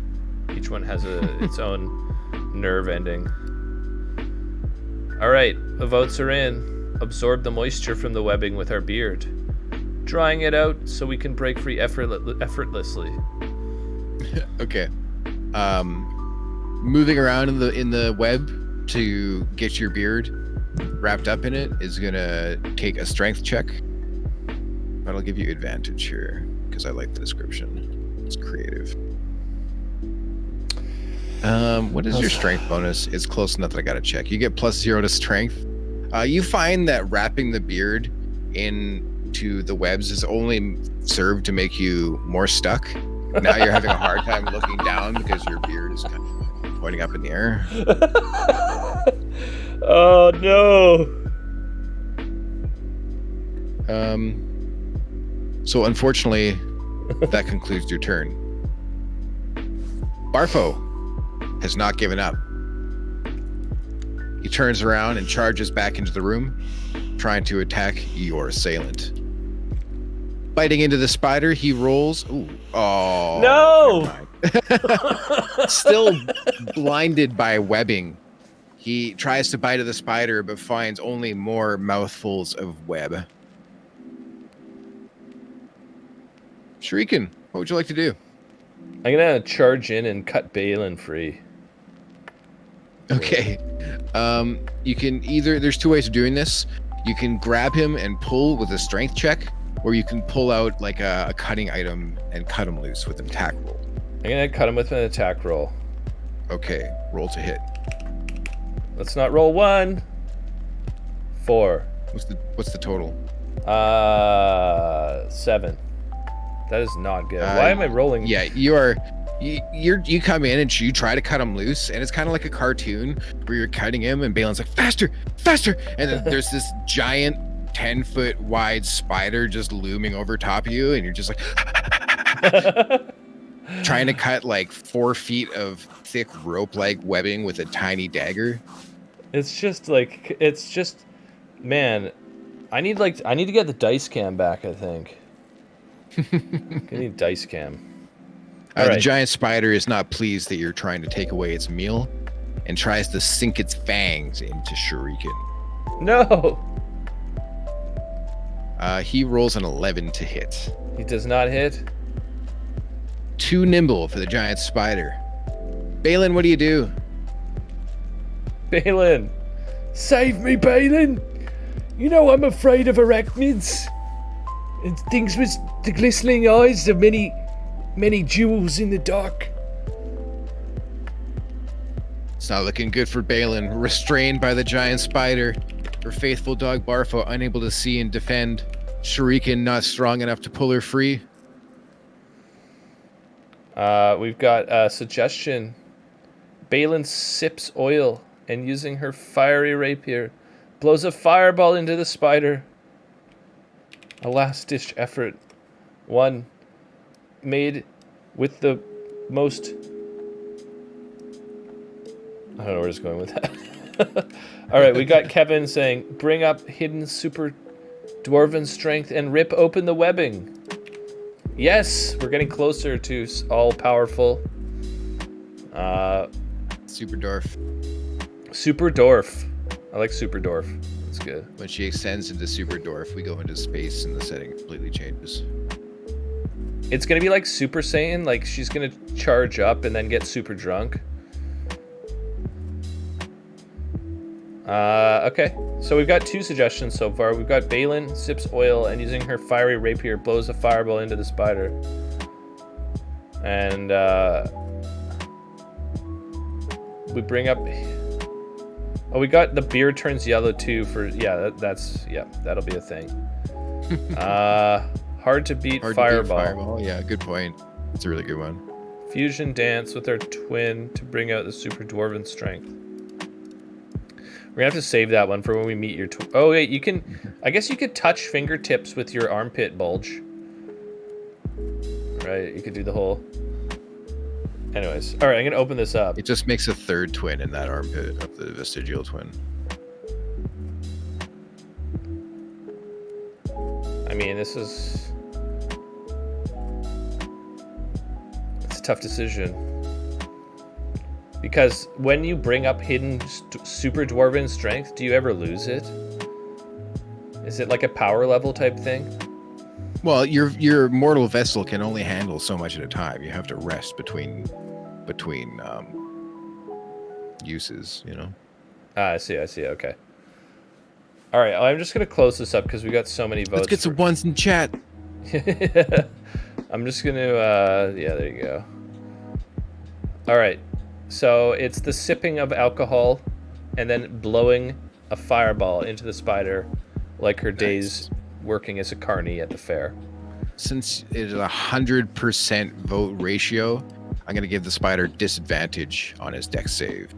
Each one has its own nerve ending. All right, the votes are in. Absorb the moisture from the webbing with our beard, drying it out so we can break free effortlessly. Okay. Moving around in the web to get your beard wrapped up in it is gonna take a strength check, but I'll give you advantage here because I like the description. It's creative. What is your strength bonus? It's close enough that I gotta check. You get +0 to strength. You find that wrapping the beard into the webs is only served to make you more stuck. Now you're having a hard time looking down because your beard is kind of pointing up in the air. Oh no. So unfortunately, that concludes your turn. Barfo has not given up. He turns around and charges back into the room, trying to attack your assailant. Biting into the spider, he rolls. Ooh. Oh. No! Still blinded by webbing. He tries to bite at the spider, but finds only more mouthfuls of web. Shuriken, what would you like to do? I'm gonna charge in and cut Balin free. Okay. You can either, there's two ways of doing this. You can grab him and pull with a strength check, or you can pull out like a cutting item and cut him loose with an attack roll. I'm gonna cut him with an attack roll. Okay, roll to hit. Let's not roll 1. 4. What's the total? 7. That is not good. Why am I rolling? Yeah, you come in and you try to cut him loose, and it's kind of like a cartoon where you're cutting him, and Balin's like, faster, faster, and then there's this giant 10-foot wide spider just looming over top of you, and you're just like trying to cut like 4 feet of thick rope-like webbing with a tiny dagger. It's just like man, I need to get the dice cam back, I think. I need dice cam. All The right. giant spider is not pleased that you're trying to take away its meal and tries to sink its fangs into Shuriken. No. He rolls an 11 to hit. He does not hit. Too nimble for the giant spider. Balin, what do you do? Balin. Save me, Balin! You know I'm afraid of arachnids. And things with the glistening eyes of many jewels in the dark. It's not looking good for Balin. Restrained by the giant spider. Her faithful dog Barfo unable to see and defend. Shuriken not strong enough to pull her free. We've got a suggestion. Balin sips oil and using her fiery rapier blows a fireball into the spider. A last-ditch effort. One made with the most... I don't know where it's going with that. All right, we got Kevin saying, bring up hidden super dwarven strength and rip open the webbing. Yes, we're getting closer to all-powerful. Super Dwarf. Super Dwarf. I like Super Dwarf. That's good. When she ascends into Super Dwarf, we go into space and the setting completely changes. It's going to be like Super Saiyan. Like, she's going to charge up and then get super drunk. Okay. So we've got two suggestions so far. We've got Balin sips oil and using her fiery rapier blows a fireball into the spider. And, we bring up... Oh, we got the beer turns yellow too for... Yeah, that'll be a thing. Hard to beat fireball. Yeah, good point. It's a really good one. Fusion dance with our twin to bring out the super dwarven strength. We're gonna have to save that one for when we meet your... Oh, wait, you can... I guess you could touch fingertips with your armpit bulge. Right, you could do the whole... Anyways, all right, I'm gonna open this up. It just makes a third twin in that armpit of the vestigial twin. I mean, this is... It's a tough decision. Because when you bring up hidden super dwarven strength, do you ever lose it? Is it like a power level type thing? Well, your mortal vessel can only handle so much at a time. You have to rest between uses, you know. I see. Okay. All right, I'm just gonna close this up because we got so many votes. Let's get some ones in chat. I'm just gonna. Yeah, there you go. All right, so it's the sipping of alcohol, and then blowing a fireball into the spider, like her days working as a carny at the fair. Since it is 100% vote ratio, I'm gonna give the spider disadvantage on his dex save.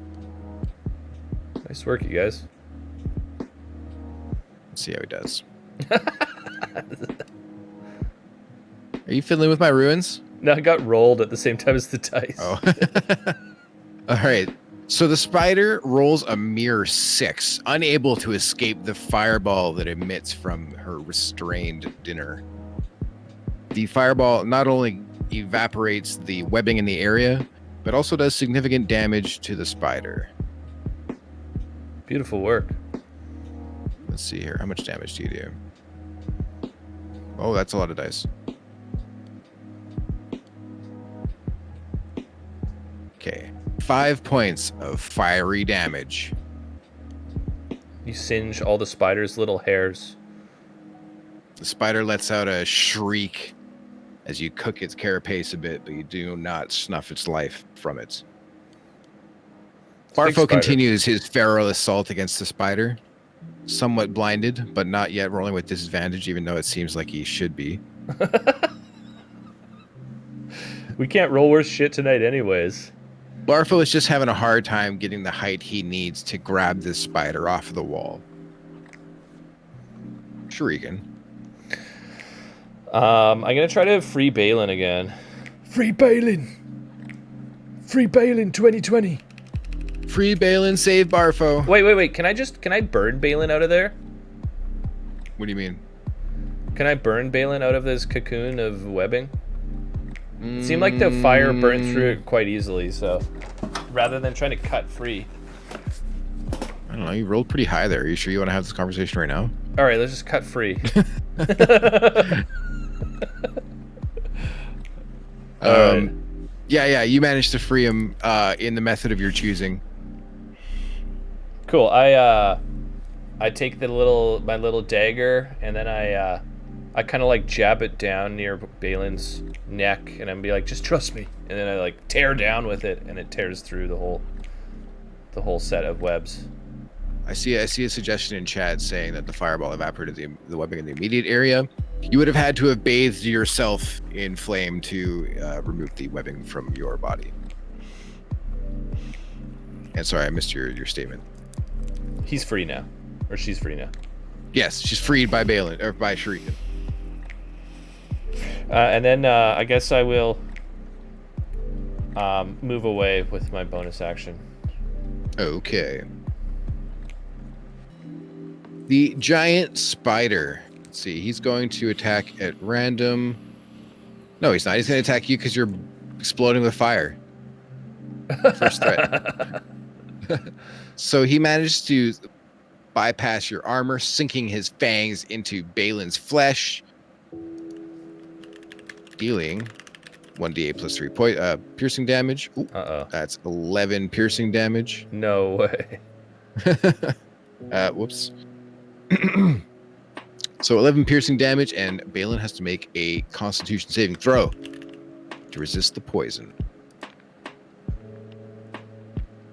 Nice work, you guys. Let's see how he does. Are you fiddling with my ruins? No, I got rolled at the same time as the dice. Oh. All right. So the spider rolls a mere 6, unable to escape the fireball that emits from her restrained dinner. The fireball not only evaporates the webbing in the area, but also does significant damage to the spider. Beautiful work. Let's see here. How much damage do you do? Oh, that's a lot of dice. Okay. 5 points of fiery damage. You singe all the spider's little hairs. The spider lets out a shriek as you cook its carapace a bit, but you do not snuff its life from it. Barfo continues his feral assault against the spider. Somewhat blinded, but not yet rolling with disadvantage, even though it seems like he should be. We can't roll worse shit tonight anyways. Barfo is just having a hard time getting the height he needs to grab this spider off of the wall. Shuriken. I'm gonna try to free Balin again. Free Balin! Free Balin 2020! Free Balin, save Barfo. Wait. Can I burn Balin out of there? What do you mean? Can I burn Balin out of this cocoon of webbing? It seemed like the fire burned through it quite easily, so rather than trying to cut free. I don't know. You rolled pretty high there. Are you sure you want to have this conversation right now? All right, let's just cut free. Right. Yeah. You managed to free him in the method of your choosing. Cool. I take my little dagger, and then I kind of like jab it down near Balin's neck, and I'm be like, just trust me. And then I like tear down with it, and it tears through the whole set of webs. I see a suggestion in chat saying that the fireball evaporated the webbing in the immediate area. You would have had to have bathed yourself in flame to remove the webbing from your body. And sorry, I missed your statement. He's free now, or she's free now. Yes, she's freed by Balin or by Shuriken. And then I guess I will move away with my bonus action. Okay. The giant spider. Let's see. He's going to attack at random. No, he's not. He's going to attack you because you're exploding with fire. First threat. So he managed to bypass your armor, sinking his fangs into Balin's flesh, dealing 1d8 plus 3 piercing damage. Ooh, that's 11 piercing damage. No way. Whoops. So 11 piercing damage, and Balin has to make a Constitution saving throw to resist the poison,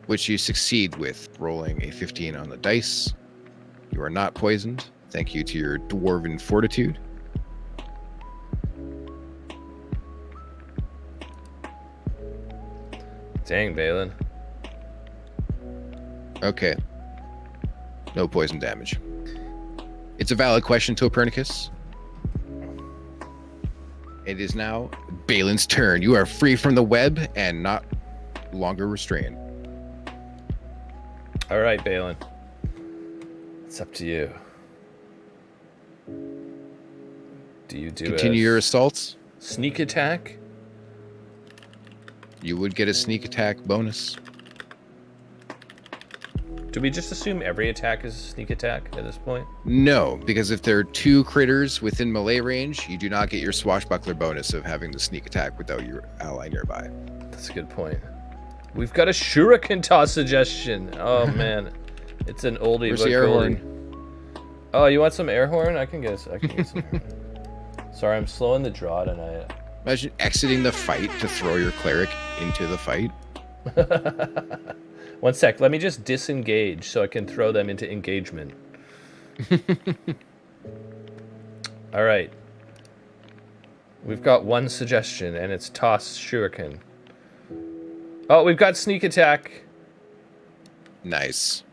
which you succeed with rolling a 15 on the dice. You are not poisoned. Thank you to your dwarven fortitude. Dang, Balin. Okay. No poison damage. It's a valid question, Topernicus. It is now Balin's turn. You are free from the web and not longer restrained. All right, Balin. It's up to you. Do you Continue your assaults? Sneak attack? You would get a sneak attack bonus. Do we just assume every attack is a sneak attack at this point? No, because if there are two critters within melee range, you do not get your swashbuckler bonus of having the sneak attack without your ally nearby. That's a good point. We've got a shuriken toss suggestion. Oh man, it's an oldie Where's but the air goldie. horn? Oh, you want some air horn? I can get some air horn. Sorry, I'm slowing the draw tonight. Imagine exiting the fight to throw your cleric into the fight. 1 sec, let me just disengage so I can throw them into engagement. All right. We've got one suggestion, and it's toss shuriken. Oh, we've got sneak attack. Nice.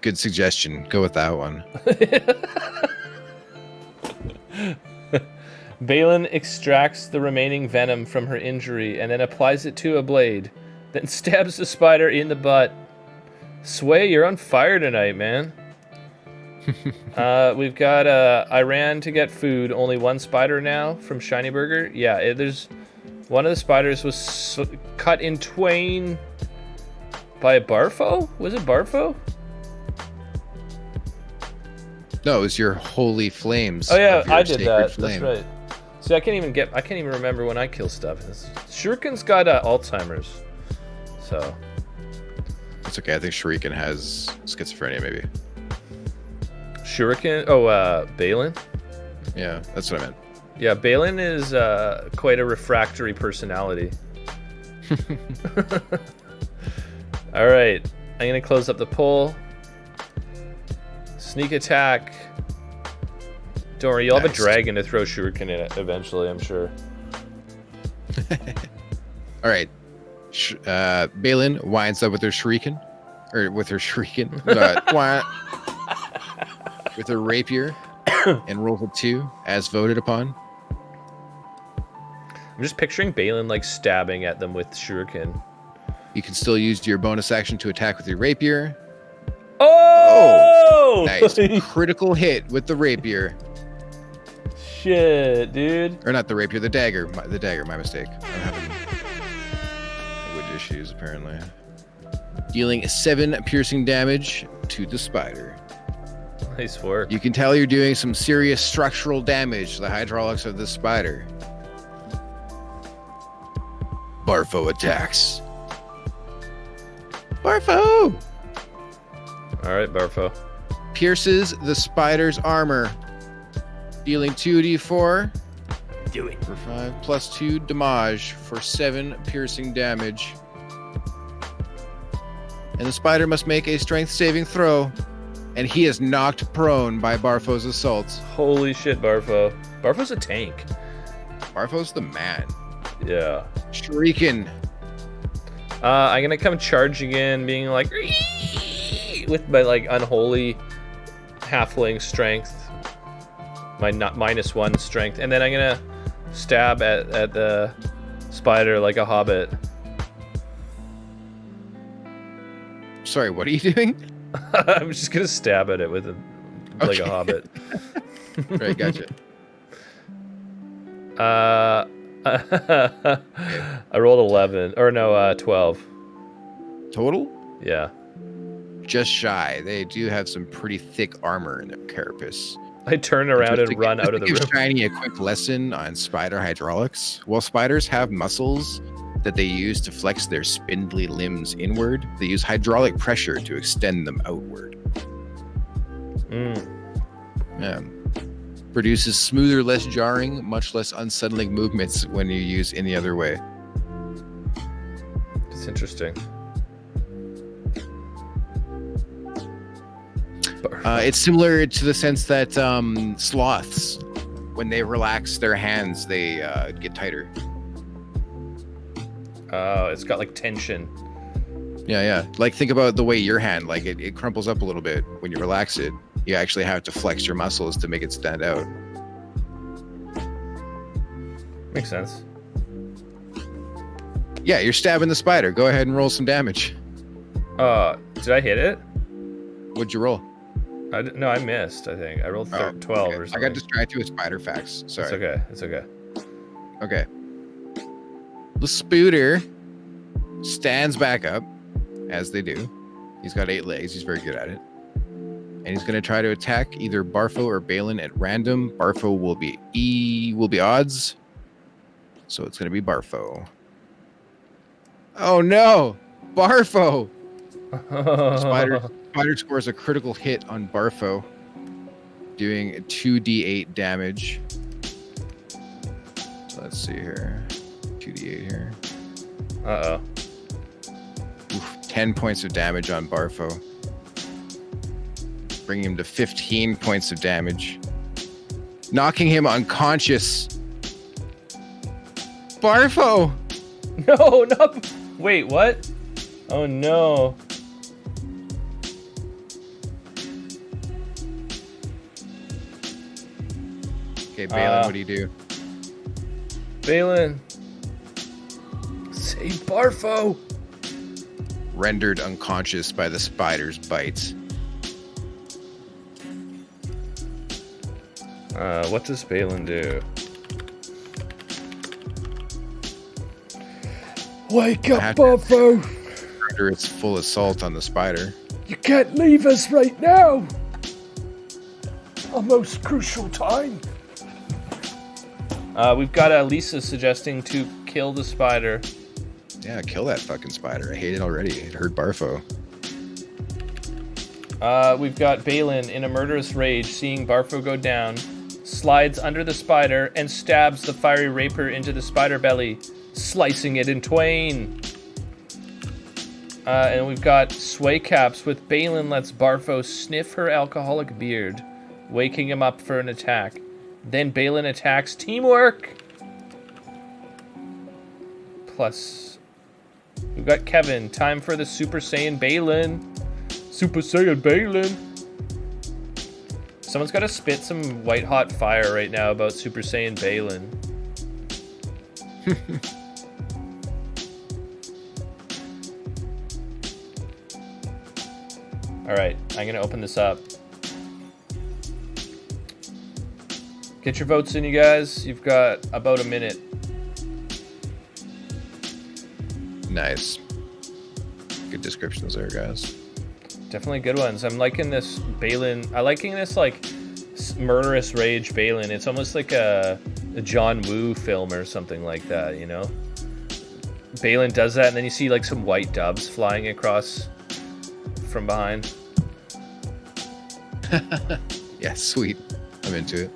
Good suggestion. Go with that one. Balin extracts the remaining venom from her injury and then applies it to a blade, then stabs the spider in the butt. Sway, you're on fire tonight, man. We've got I ran to get food. Only one spider now from Shiny Burger. Yeah, there's one of the spiders was cut in twain by a Barfo. Was it Barfo? No, it was your holy flames. Oh yeah, of your I did sacred that. flame. That's right. See, I can't even remember when I kill stuff. Shuriken's got Alzheimer's, so. It's okay. I think Shuriken has schizophrenia, maybe. Shuriken? Oh, Balin? Yeah, that's what I meant. Yeah, Balin is quite a refractory personality. All right, I'm gonna close up the poll. Sneak attack. Don't worry, you'll have a dragon to throw shuriken in it eventually, I'm sure. All right. Balin winds up with her shuriken. Or with her shuriken. With her rapier. And rolls a 2 as voted upon. I'm just picturing Balin like stabbing at them with shuriken. You can still use your bonus action to attack with your rapier. Oh! Nice. Critical hit with the rapier. Shit, dude. Or not the rapier, the dagger. My mistake. I'm having language issues, apparently. Dealing 7 piercing damage to the spider. Nice work. You can tell you're doing some serious structural damage to the hydraulics of this spider. Barfo attacks. Barfo! All right, Barfo. Pierces the spider's armor, dealing 2d4 Do it. for 5 plus 2 damage for 7 piercing damage. And the spider must make a strength saving throw, and he is knocked prone by Barfo's assault. Holy shit, Barfo. Barfo's a tank. Barfo's the man. Yeah. Shrieking. I'm gonna come charging in, being like, with my like unholy halfling strength, my -1 strength, and then I'm gonna stab at the spider like a hobbit. Sorry, what are you doing? I'm just gonna stab at it with like a hobbit. Right, gotcha. I rolled 11, or no, 12. Total? Yeah. Just shy. They do have some pretty thick armor in their carapace. I turn around and run out of the room. room. Shiny a quick lesson on spider hydraulics. While spiders have muscles that they use to flex their spindly limbs inward, they use hydraulic pressure to extend them outward. Yeah. Produces smoother, less jarring, much less unsettling movements when you use any other way. It's interesting. It's similar to the sense that sloths, when they relax their hands, they get tighter. Oh, it's got like tension. Yeah. Like think about the way your hand, like it crumples up a little bit when you relax it. You actually have to flex your muscles to make it stand out. Makes sense. Yeah, you're stabbing the spider. Go ahead and roll some damage. Did I hit it? What'd you roll? No, I missed, I think. I rolled 12 okay. or something. I got distracted with spider facts. Sorry. It's okay. Okay. The spooter stands back up, as they do. He's got 8 legs. He's very good at it. And he's going to try to attack either Barfo or Balin at random. Barfo will be odds. So it's going to be Barfo. Oh no! Barfo! Spider scores a critical hit on Barfo, doing 2d8 damage. So let's see here. 2d8 here. Uh-oh. 10 points of damage on Barfo. Bringing him to 15 points of damage. Knocking him unconscious. Barfo! No, no. Wait, what? Oh, no. Okay, Balin, what do you do? Balin. Save Barfo. Rendered unconscious by the spider's bites. What does Balin do? Wake up, Barfo! Under its full assault on the spider. You can't leave us right now! A most crucial time. We've got Lisa suggesting to kill the spider. Yeah, kill that fucking spider. I hate it already. It hurt Barfo. We've got Balin in a murderous rage, seeing Barfo go down, slides under the spider and stabs the fiery rapier into the spider belly, slicing it in twain. And we've got Sway Caps with Balin lets Barfo sniff her alcoholic beard, waking him up for an attack. Then Balin attacks. Teamwork! Plus, we've got Kevin. Time for the Super Saiyan Balin. Super Saiyan Balin. Someone's got to spit some white hot fire right now about Super Saiyan Balin. All right, I'm gonna open this up. Get your votes in, you guys. You've got about a minute. Nice. Good descriptions there, guys. Definitely good ones. I'm liking this Balin. I'm liking this like murderous rage Balin. It's almost like a John Woo film or something like that, you know? Balin does that, and then you see like some white doves flying across from behind. Yeah, sweet. I'm into it.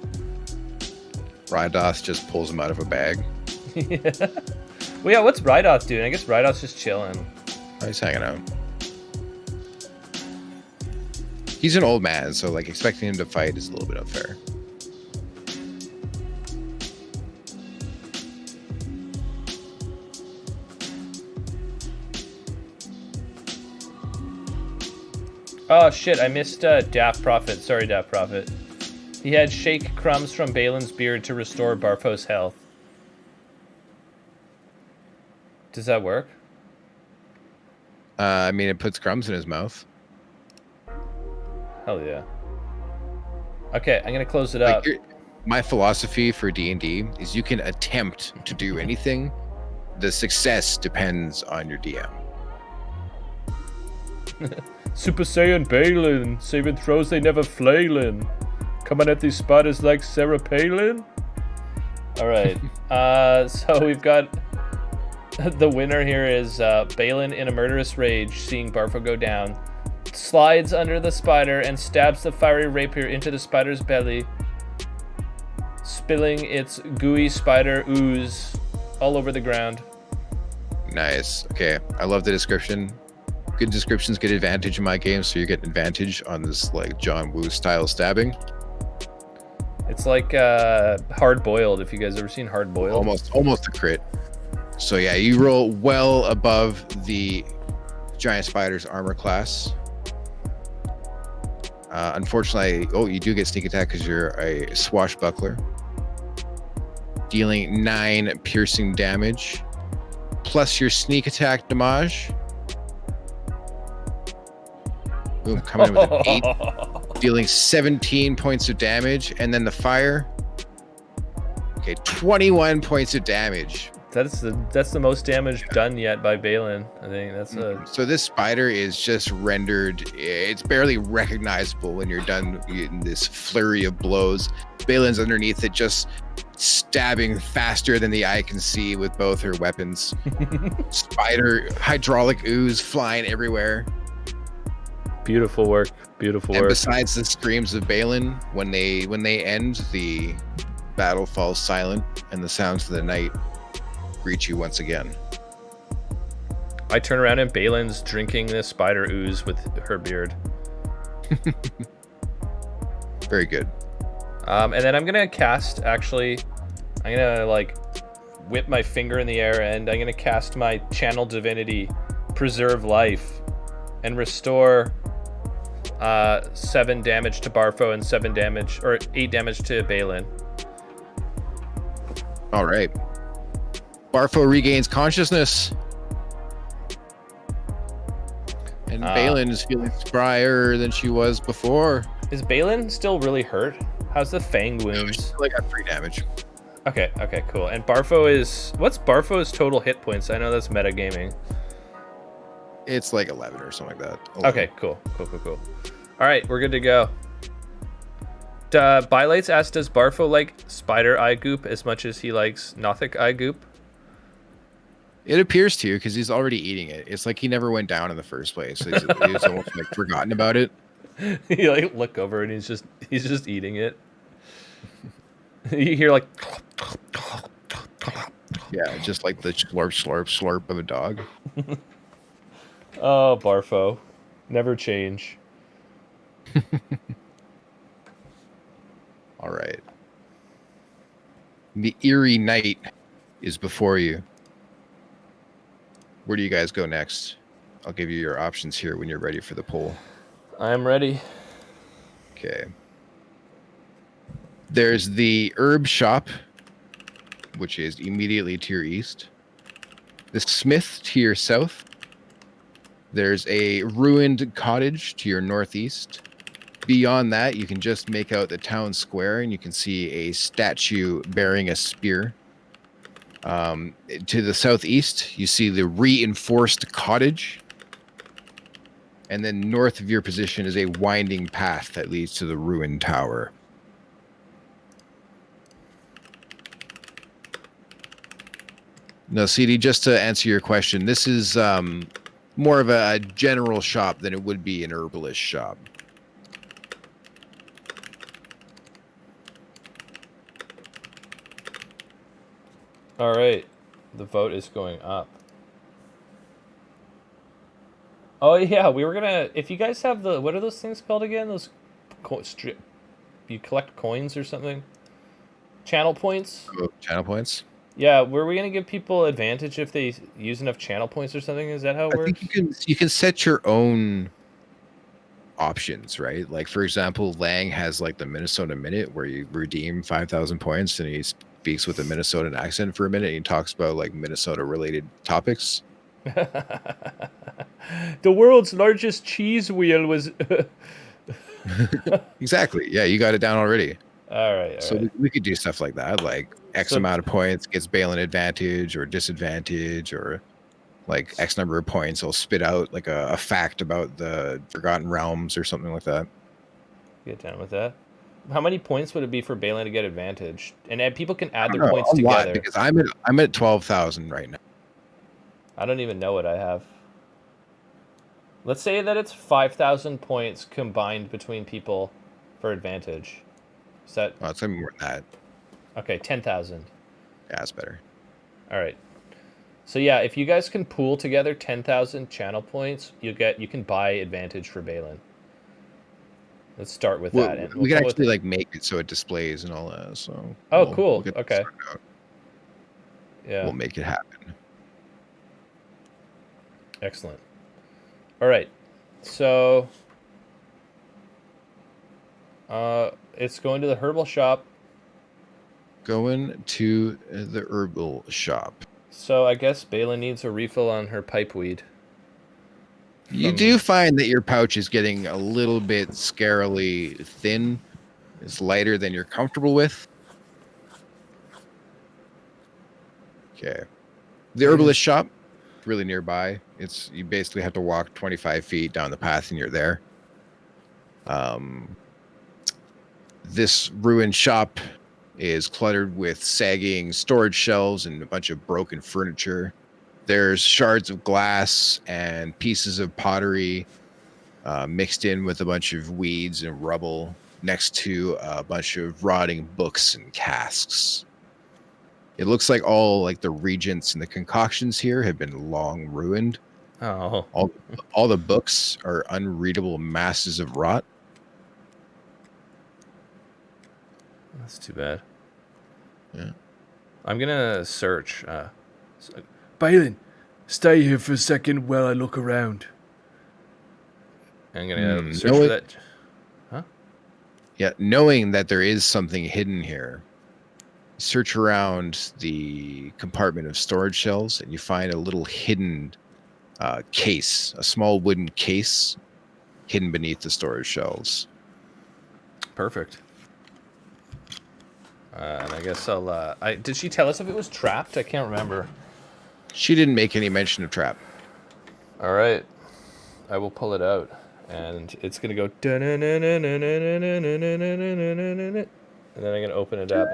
Rydos just pulls him out of a bag. Yeah. Well, yeah, what's Rydoth doing? I guess Rydoth's just chilling. Oh, he's hanging out. He's an old man, so like expecting him to fight is a little bit unfair. Oh shit, I missed Daft Prophet. Sorry, Daft Prophet. He had shake crumbs from Balin's beard to restore Barfo's health. Does that work? I mean, it puts crumbs in his mouth. Hell yeah. Okay, I'm gonna close it up. My philosophy for D&D is you can attempt to do anything. The success depends on your DM. Super Saiyan Balin, saving throws they never flailin'. Coming at these spiders like Sarah Palin. All right, so we've got the winner here is Balin in a murderous rage, seeing Barfo go down, slides under the spider and stabs the fiery rapier into the spider's belly, spilling its gooey spider ooze all over the ground. Nice. Okay, I love the description. Good descriptions get advantage in my game, so you're getting advantage on this like John Woo style stabbing. It's like Hard Boiled. If you guys ever seen Hard Boiled, almost a crit. So yeah, you roll well above the giant spider's armor class. Unfortunately, you do get sneak attack because you're a swashbuckler, dealing 9 piercing damage, plus your sneak attack damage. Boom, coming in with an 8, dealing 17 points of damage, and then the fire. Okay, 21 points of damage. That's the most damage done yet by Balin. I think that's a. So this spider is just rendered. It's barely recognizable when you're done in this flurry of blows. Balin's underneath it, just stabbing faster than the eye can see with both her weapons. Spider hydraulic ooze flying everywhere. Beautiful work. Beautiful work. And besides the screams of Balin, when they end, the battle falls silent, and the sounds of the night greet you once again. I turn around and Balin's drinking this spider ooze with her beard. Very good. And then I'm gonna cast. Actually, I'm gonna like whip my finger in the air, and I'm gonna cast my channel divinity, preserve life, and restore 7 damage to Barfo and 7 damage or 8 damage to Balin. All right. Barfo regains consciousness. And Balin is feeling sprier than she was before. Is Balin still really hurt? How's the fang wounds? She's still got 3 damage. Okay, cool. And Barfo is... What's Barfo's total hit points? I know that's metagaming. It's like 11 or something like that. 11. Okay, cool. All right, we're good to go. Bylights asked, does Barfo like spider eye goop as much as he likes Nothic eye goop? It appears to, because he's already eating it. It's like he never went down in the first place. So he's almost like forgotten about it. You like look over and he's just eating it. You hear like... Yeah, just like the slurp, slurp, slurp of a dog. Oh, Barfo. Never change. All right. The eerie night is before you. Where do you guys go next? I'll give you your options here when you're ready for the poll. I'm ready. Okay. There's the herb shop, which is immediately to your east. The smith to your south. There's a ruined cottage to your northeast. Beyond that, you can just make out the town square, and you can see a statue bearing a spear. To the southeast, you see the reinforced cottage. And then north of your position is a winding path that leads to the ruined tower. No, CD, just to answer your question, this is more of a general shop than it would be an herbalist shop. All right. The vote is going up. Oh, yeah. We were going to... If you guys have the... What are those things called again? Those... You collect coins or something? Channel points? Oh, channel points? Yeah, were we going to give people advantage if they use enough channel points or something? Is that how it I works? think you can set your own options, right? Like, for example, Lang has like the Minnesota Minute where you redeem 5,000 points and he speaks with a Minnesotan accent for a minute and he talks about like Minnesota related topics. The world's largest cheese wheel was... Exactly. Yeah, you got it down already. All right. So we could do stuff like that, like X amount of points gets Balin advantage or disadvantage, or like X number of points will spit out like a fact about the Forgotten Realms or something like that. Get down with that. How many points would it be for Balin to get advantage? And people can add their know, points together. Because I'm at 12,000 right now. I don't even know what I have. Let's say that it's 5,000 points combined between people for advantage. Is that... Well, it's gonna be more than that. Okay, 10,000. Yeah, that's better. All right. So yeah, if you guys can pool together 10,000 channel points, you can buy advantage for Balin. Let's start with that. And we can actually like make it so it displays and all that. So. Cool. Okay. Yeah. We'll make it happen. Excellent. All right. So it's going to the herbal shop. Going to the herbal shop. So I guess Balin needs a refill on her pipeweed. You do find that your pouch is getting a little bit scarily thin. It's lighter than you're comfortable with. Okay. The herbalist shop, really nearby. You basically have to walk 25 feet down the path and you're there. This ruined shop is cluttered with sagging storage shelves and a bunch of broken furniture. There's shards of glass and pieces of pottery mixed in with a bunch of weeds and rubble next to a bunch of rotting books and casks. It looks like all like the regents and the concoctions here have been long ruined. Oh. All the books are unreadable masses of rot. That's too bad. Yeah. I'm gonna search. Balin, stay here for a second while I look around. I'm gonna search for that. Huh? Yeah, knowing that there is something hidden here, search around the compartment of storage shelves and you find a little hidden case, a small wooden case hidden beneath the storage shelves. Perfect. And I guess I'll... did she tell us if it was trapped? I can't remember. She didn't make any mention of trap. All right. I will pull it out. And it's going to go... And then I'm going to open it up.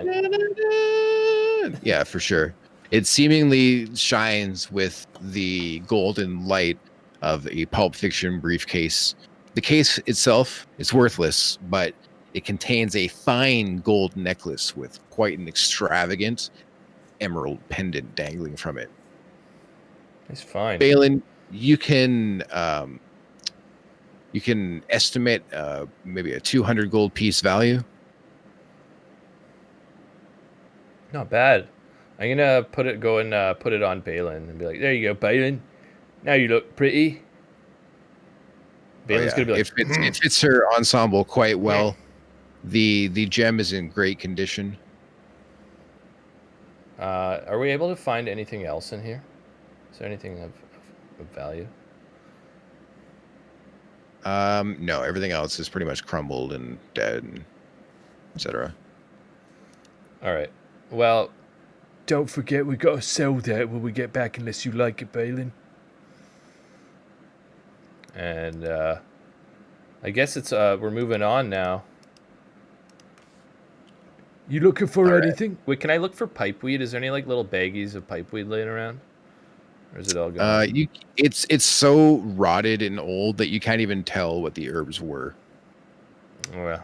Yeah, for sure. It seemingly shines with the golden light of a Pulp Fiction briefcase. The case itself is worthless, but it contains a fine gold necklace with quite an extravagant emerald pendant dangling from it. It's fine. Balin, you can estimate maybe a 200 gold piece value. Not bad. I'm gonna put it on Balin and be like, "There you go, Balin. Now you look pretty." Balin's gonna be like, it fits her ensemble quite well. The gem is in great condition. Are we able to find anything else in here? Is there anything of value? No, everything else is pretty much crumbled and dead, and etc. All right. Well, Don't forget, we gotta sell that when we get back, unless you like it, Balin. and I guess it's we're moving on now. You looking for All right. anything? Wait, can I look for pipeweed? Is there any like little baggies of pipeweed laying around, or is it all gone? It's so rotted and old that you can't even tell what the herbs were. Oh, well,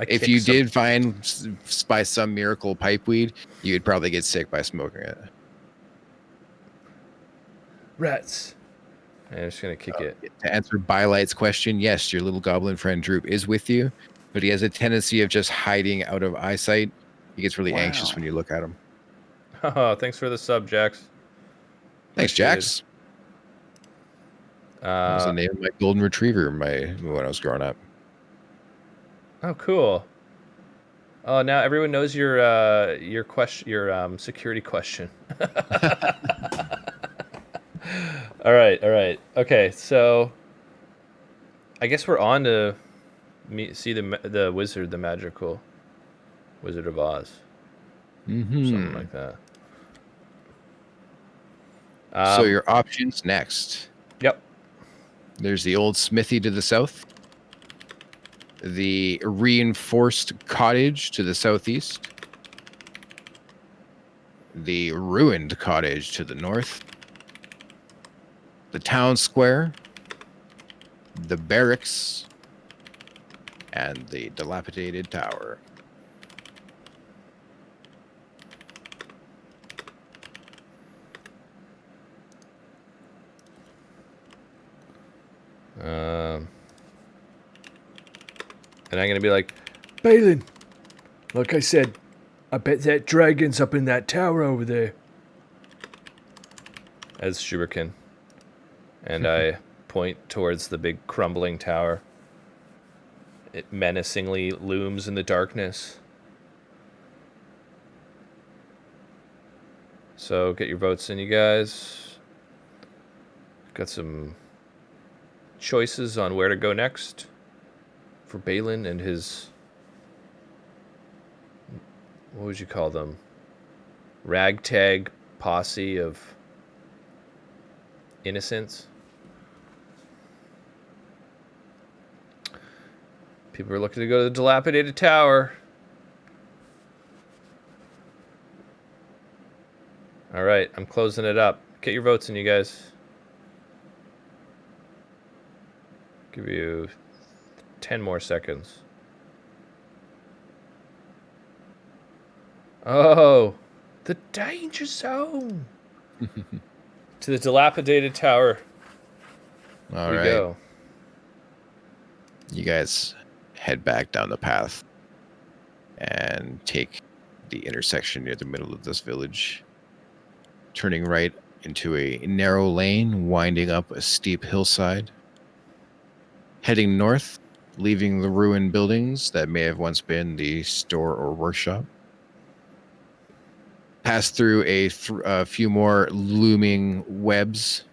If you did find by some miracle pipeweed, you'd probably get sick by smoking it. Rats. I'm just gonna kick it. To answer Bylight's question, yes, your little goblin friend Droop is with you, but he has a tendency of just hiding out of eyesight. He gets really anxious when you look at him. Oh, thanks for the sub, Jax. Thanks, Jax. That was the Uh, name of my golden retriever when I was growing up. oh, cool. Oh, now everyone knows your question, your security question. All right. Okay, so I guess we're on to see the wizard, the magical Wizard of Oz, something like that. So your options next. Yep. There's the old smithy to the south, the reinforced cottage to the southeast, the ruined cottage to the north, the town square, the barracks, and the dilapidated tower. And I'm gonna be like, Balin, like I said, I bet that dragon's up in that tower over there. as Shuberkin, and I point towards the big crumbling tower. It menacingly looms in the darkness. So get your votes in, you guys. Got some choices on where to go next for Balin and his, what would you call them? Ragtag posse of innocents. People are looking to go to the dilapidated tower. All right, I'm closing it up. Get your votes in, you guys. Give you 10 more seconds. Oh, the danger zone. To the dilapidated tower. All we right. go. You guys head back down the path and take the intersection near the middle of this village, turning right into a narrow lane winding up a steep hillside, heading north, leaving the ruined buildings that may have once been the store or workshop. Pass through a few more looming webs,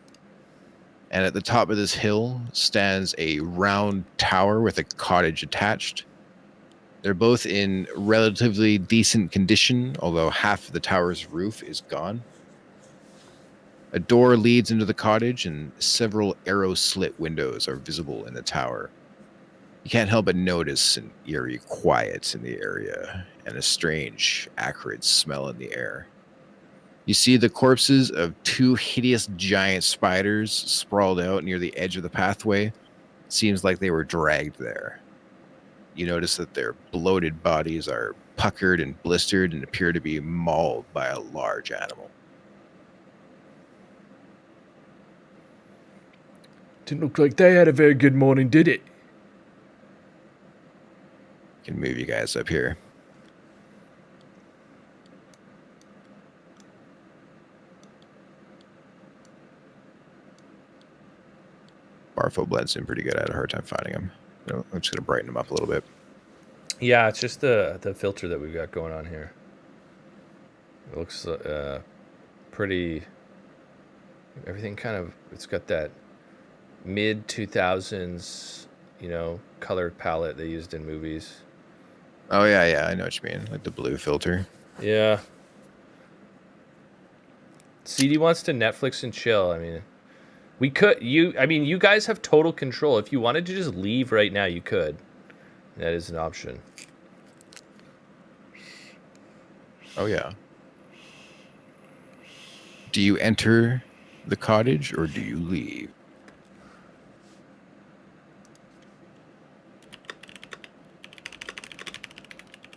and at the top of this hill stands a round tower with a cottage attached. They're both in relatively decent condition, although half of the tower's roof is gone. A door leads into the cottage, and several arrow-slit windows are visible in the tower. You can't help but notice an eerie quiet in the area and a strange, acrid smell in the air. You see the corpses of two hideous giant spiders sprawled out near the edge of the pathway. Seems like they were dragged there. You notice that their bloated bodies are puckered and blistered and appear to be mauled by a large animal. Didn't look like they had a very good morning, did it? Can move you guys up here. Barfo blends in pretty good. I had a hard time finding him. I'm just going to brighten him up a little bit. Yeah, it's just the filter that we've got going on here. It looks pretty. Everything kind of, it's got that mid 2000s, color palette they used in movies. Oh yeah, I know what you mean, like the blue filter. Yeah. CD wants to Netflix and chill. I mean, you guys have total control. If you wanted to just leave right now, you could. That is an option. Oh yeah. Do you enter the cottage or do you leave?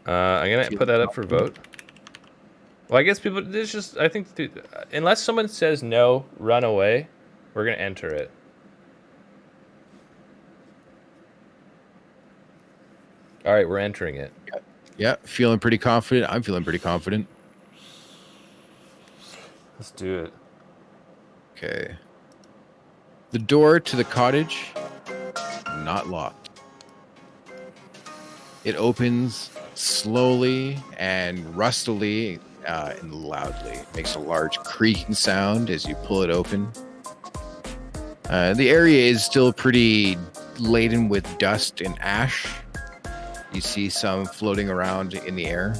I'm gonna put that up for vote. Well, I guess I think, unless someone says no, run away, we're gonna enter it. All right, we're entering it. Yeah, feeling pretty confident. I'm feeling pretty confident. Let's do it. Okay. The door to the cottage, not locked. It opens slowly and rustily and loudly. It makes a large creaking sound as you pull it open. The area is still pretty laden with dust and ash. You see some floating around in the air.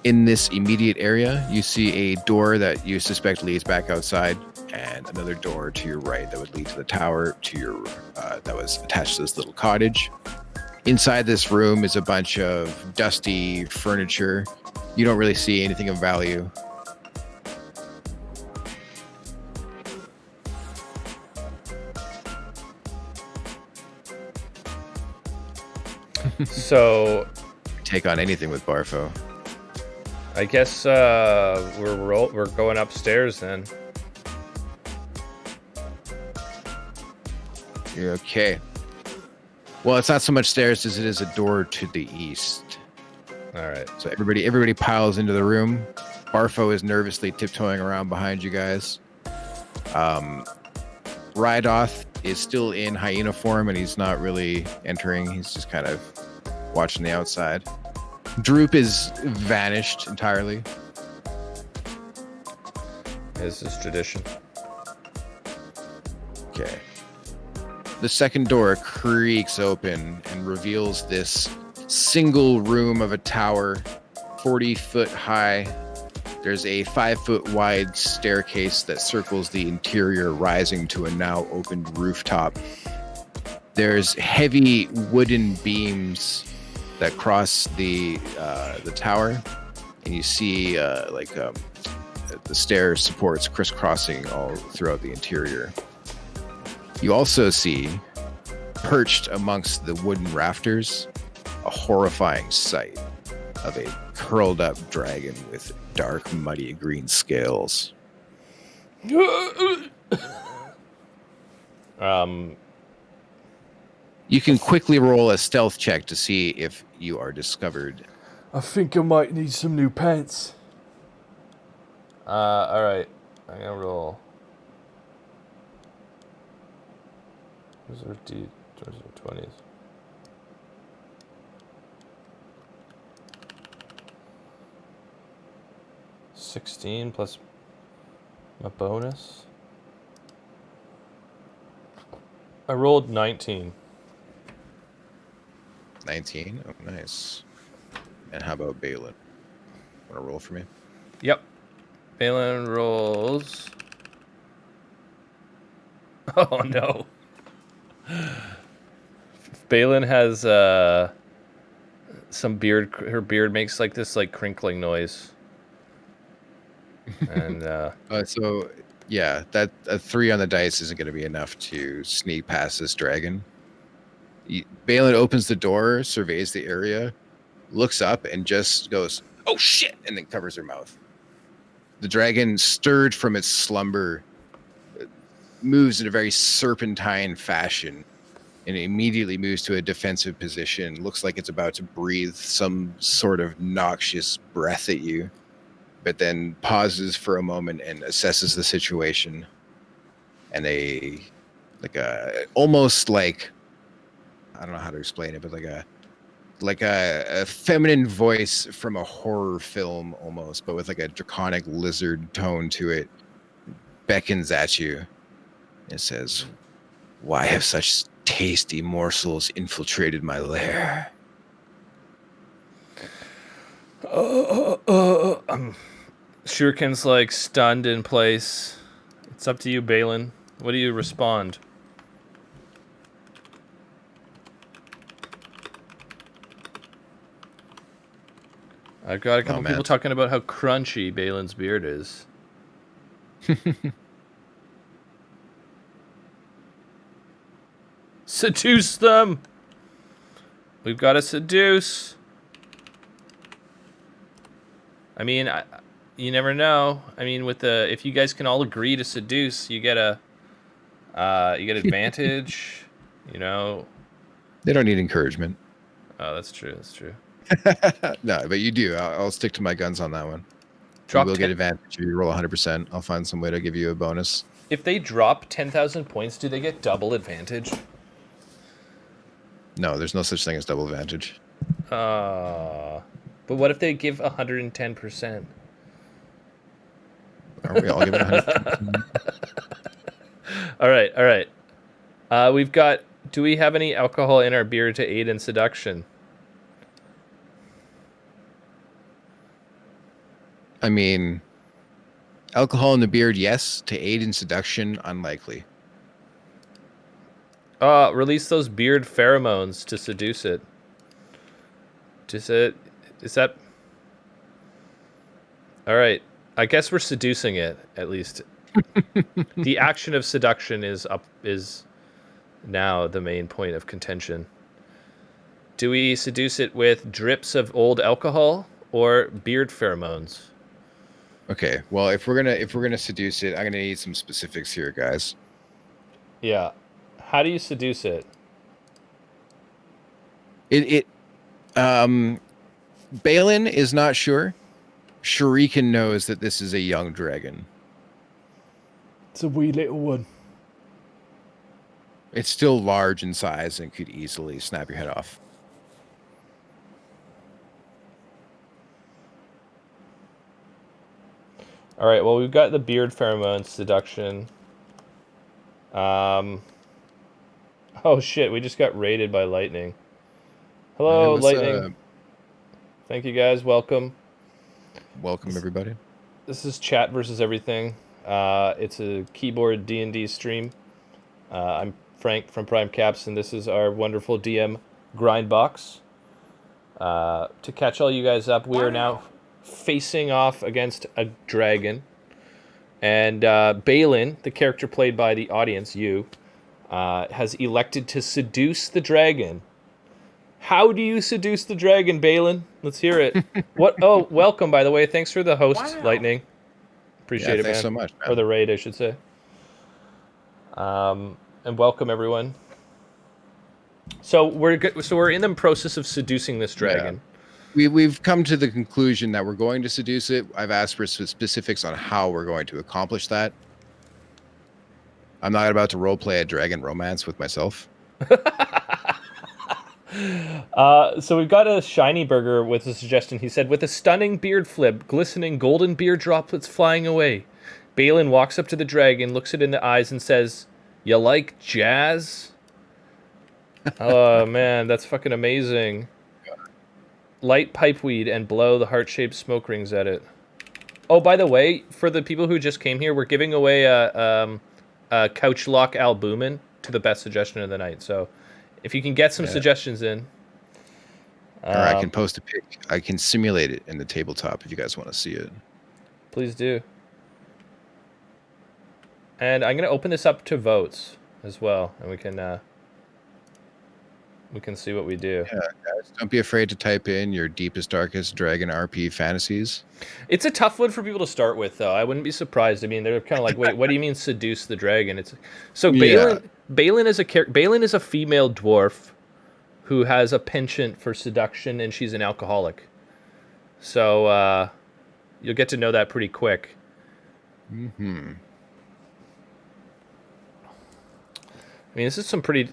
In this immediate area, you see a door that you suspect leads back outside, and another door to your right that would lead to the tower to your that was attached to this little cottage. Inside this room is a bunch of dusty furniture. You don't really see anything of value. So, Take on anything with Barfo. I guess we're going upstairs then. You're okay. Well, it's not so much stairs as it is a door to the east. All right. So everybody piles into the room. Barfo is nervously tiptoeing around behind you guys. Rydoth is still in hyena form and he's not really entering. He's just kind of watching the outside. Droop is vanished entirely. This is tradition. Okay. The second door creaks open and reveals this single room of a tower, 40 foot high. There's a 5 foot wide staircase that circles the interior, rising to a now opened rooftop. There's heavy wooden beams that cross the tower, and you see the stair supports crisscrossing all throughout the interior. You also see, perched amongst the wooden rafters, a horrifying sight of a curled up dragon with dark, muddy green scales. You can quickly roll a stealth check to see if you are discovered. I think I might need some new pants. All right. I'm gonna roll. Those are 20s. $16 plus a bonus. I rolled 19. 19? Oh, nice. And how about Balin? Want to roll for me? Yep. Balin rolls. Oh no. Balin has some beard. Her beard makes like this crinkling noise. And so yeah, that a 3 on the dice isn't going to be enough to sneak past this dragon. Balin opens the door, surveys the area, looks up, and just goes, "Oh shit!" and then covers her mouth. The dragon, stirred from its slumber, moves in a very serpentine fashion and immediately moves to a defensive position. Looks like it's about to breathe some sort of noxious breath at you, but then pauses for a moment and assesses the situation. And almost like, I don't know how to explain it, but like a like a feminine voice from a horror film almost, but with like a draconic lizard tone to it, beckons at you. It says, "Why have such tasty morsels infiltrated my lair?" Shuriken's like stunned in place. It's up to you, Balin. What do you respond? I've got a couple people talking about how crunchy Balin's beard is. Seduce them! We've got to seduce. I mean, you never know. I mean, with the if you guys can all agree to seduce, you get advantage. You know. They don't need encouragement. Oh, that's true. That's true. No, but you do. I'll stick to my guns on that one. You will get advantage. You roll 100%. I'll find some way to give you a bonus. If they drop 10,000 points, do they get double advantage? No, there's no such thing as double advantage. But what if they give 110%? Are we all giving 100%? All right. We've got. Do we have any alcohol in our beer to aid in seduction? I mean, alcohol in the beard, yes. To aid in seduction, unlikely. Release those beard pheromones to seduce it. Is that... All right. I guess we're seducing it, at least. The action of seduction is now the main point of contention. Do we seduce it with drips of old alcohol or beard pheromones? Okay. Well, if we're gonna seduce it, I'm gonna need some specifics here, guys. Yeah. How do you seduce it? Balin is not sure. Shuriken knows that this is a young dragon. It's a wee little one. It's still large in size and could easily snap your head off. All right, well, we've got the beard pheromone seduction. Oh, shit, we just got raided by lightning. Hello, lightning. Thank you, guys. Welcome. Welcome, everybody. This is Chat versus Everything. It's a keyboard D&D stream. I'm Frank from Prime Caps, and this is our wonderful DM, Grindbox. To catch all you guys up, we are now facing off against a dragon. And Balin, the character played by the audience, has elected to seduce the dragon. How do you seduce the dragon, Balin? Let's hear it. What? Oh, welcome, by the way. Thanks for the host, Lightning. Appreciate it, man. Thanks so much, man. Or the raid, I should say. And welcome, everyone. So we're in the process of seducing this dragon. Yeah. We've come to the conclusion that we're going to seduce it. I've asked for specifics on how we're going to accomplish that. I'm not about to roleplay a dragon romance with myself. So we've got a shiny burger with a suggestion. He said, with a stunning beard flip, glistening golden beard droplets flying away, Balin walks up to the dragon, looks it in the eyes, and says, "You like jazz?" Oh, man, that's fucking amazing. Light pipeweed and blow the heart-shaped smoke rings at it. Oh, by the way, for the people who just came here, we're giving away a couch lock albumin to the best suggestion of the night. So if you can get some suggestions in. Or I can post a pic. I can simulate it in the tabletop if you guys want to see it. Please do. And I'm going to open this up to votes as well, and we can see what we do. Yeah, guys, don't be afraid to type in your deepest, darkest dragon RP fantasies. It's a tough one for people to start with, though. I wouldn't be surprised. I mean, they're kind of like, wait, what do you mean seduce the dragon? Balin is a female dwarf who has a penchant for seduction, and she's an alcoholic. So you'll get to know that pretty quick. Mm-hmm. mean, this is some pretty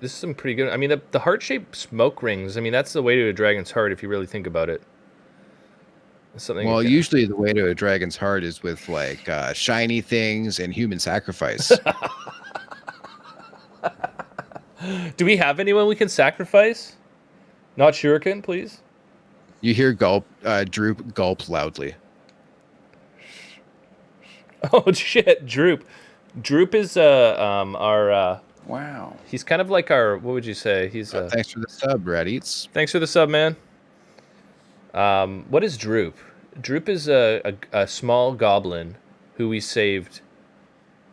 good. I mean, the heart-shaped smoke rings. I mean, that's the way to a dragon's heart if you really think about it. It's something. Well, usually the way to a dragon's heart is with like shiny things and human sacrifice. Do we have anyone we can sacrifice? Not Shuriken, please. You hear Droop gulp loudly. Oh shit, Droop. Droop is our Wow. He's kind of like our, what would you say? He's Thanks for the sub, Rat Eats. Thanks for the sub, man. What is Droop? Droop is a small goblin who we saved,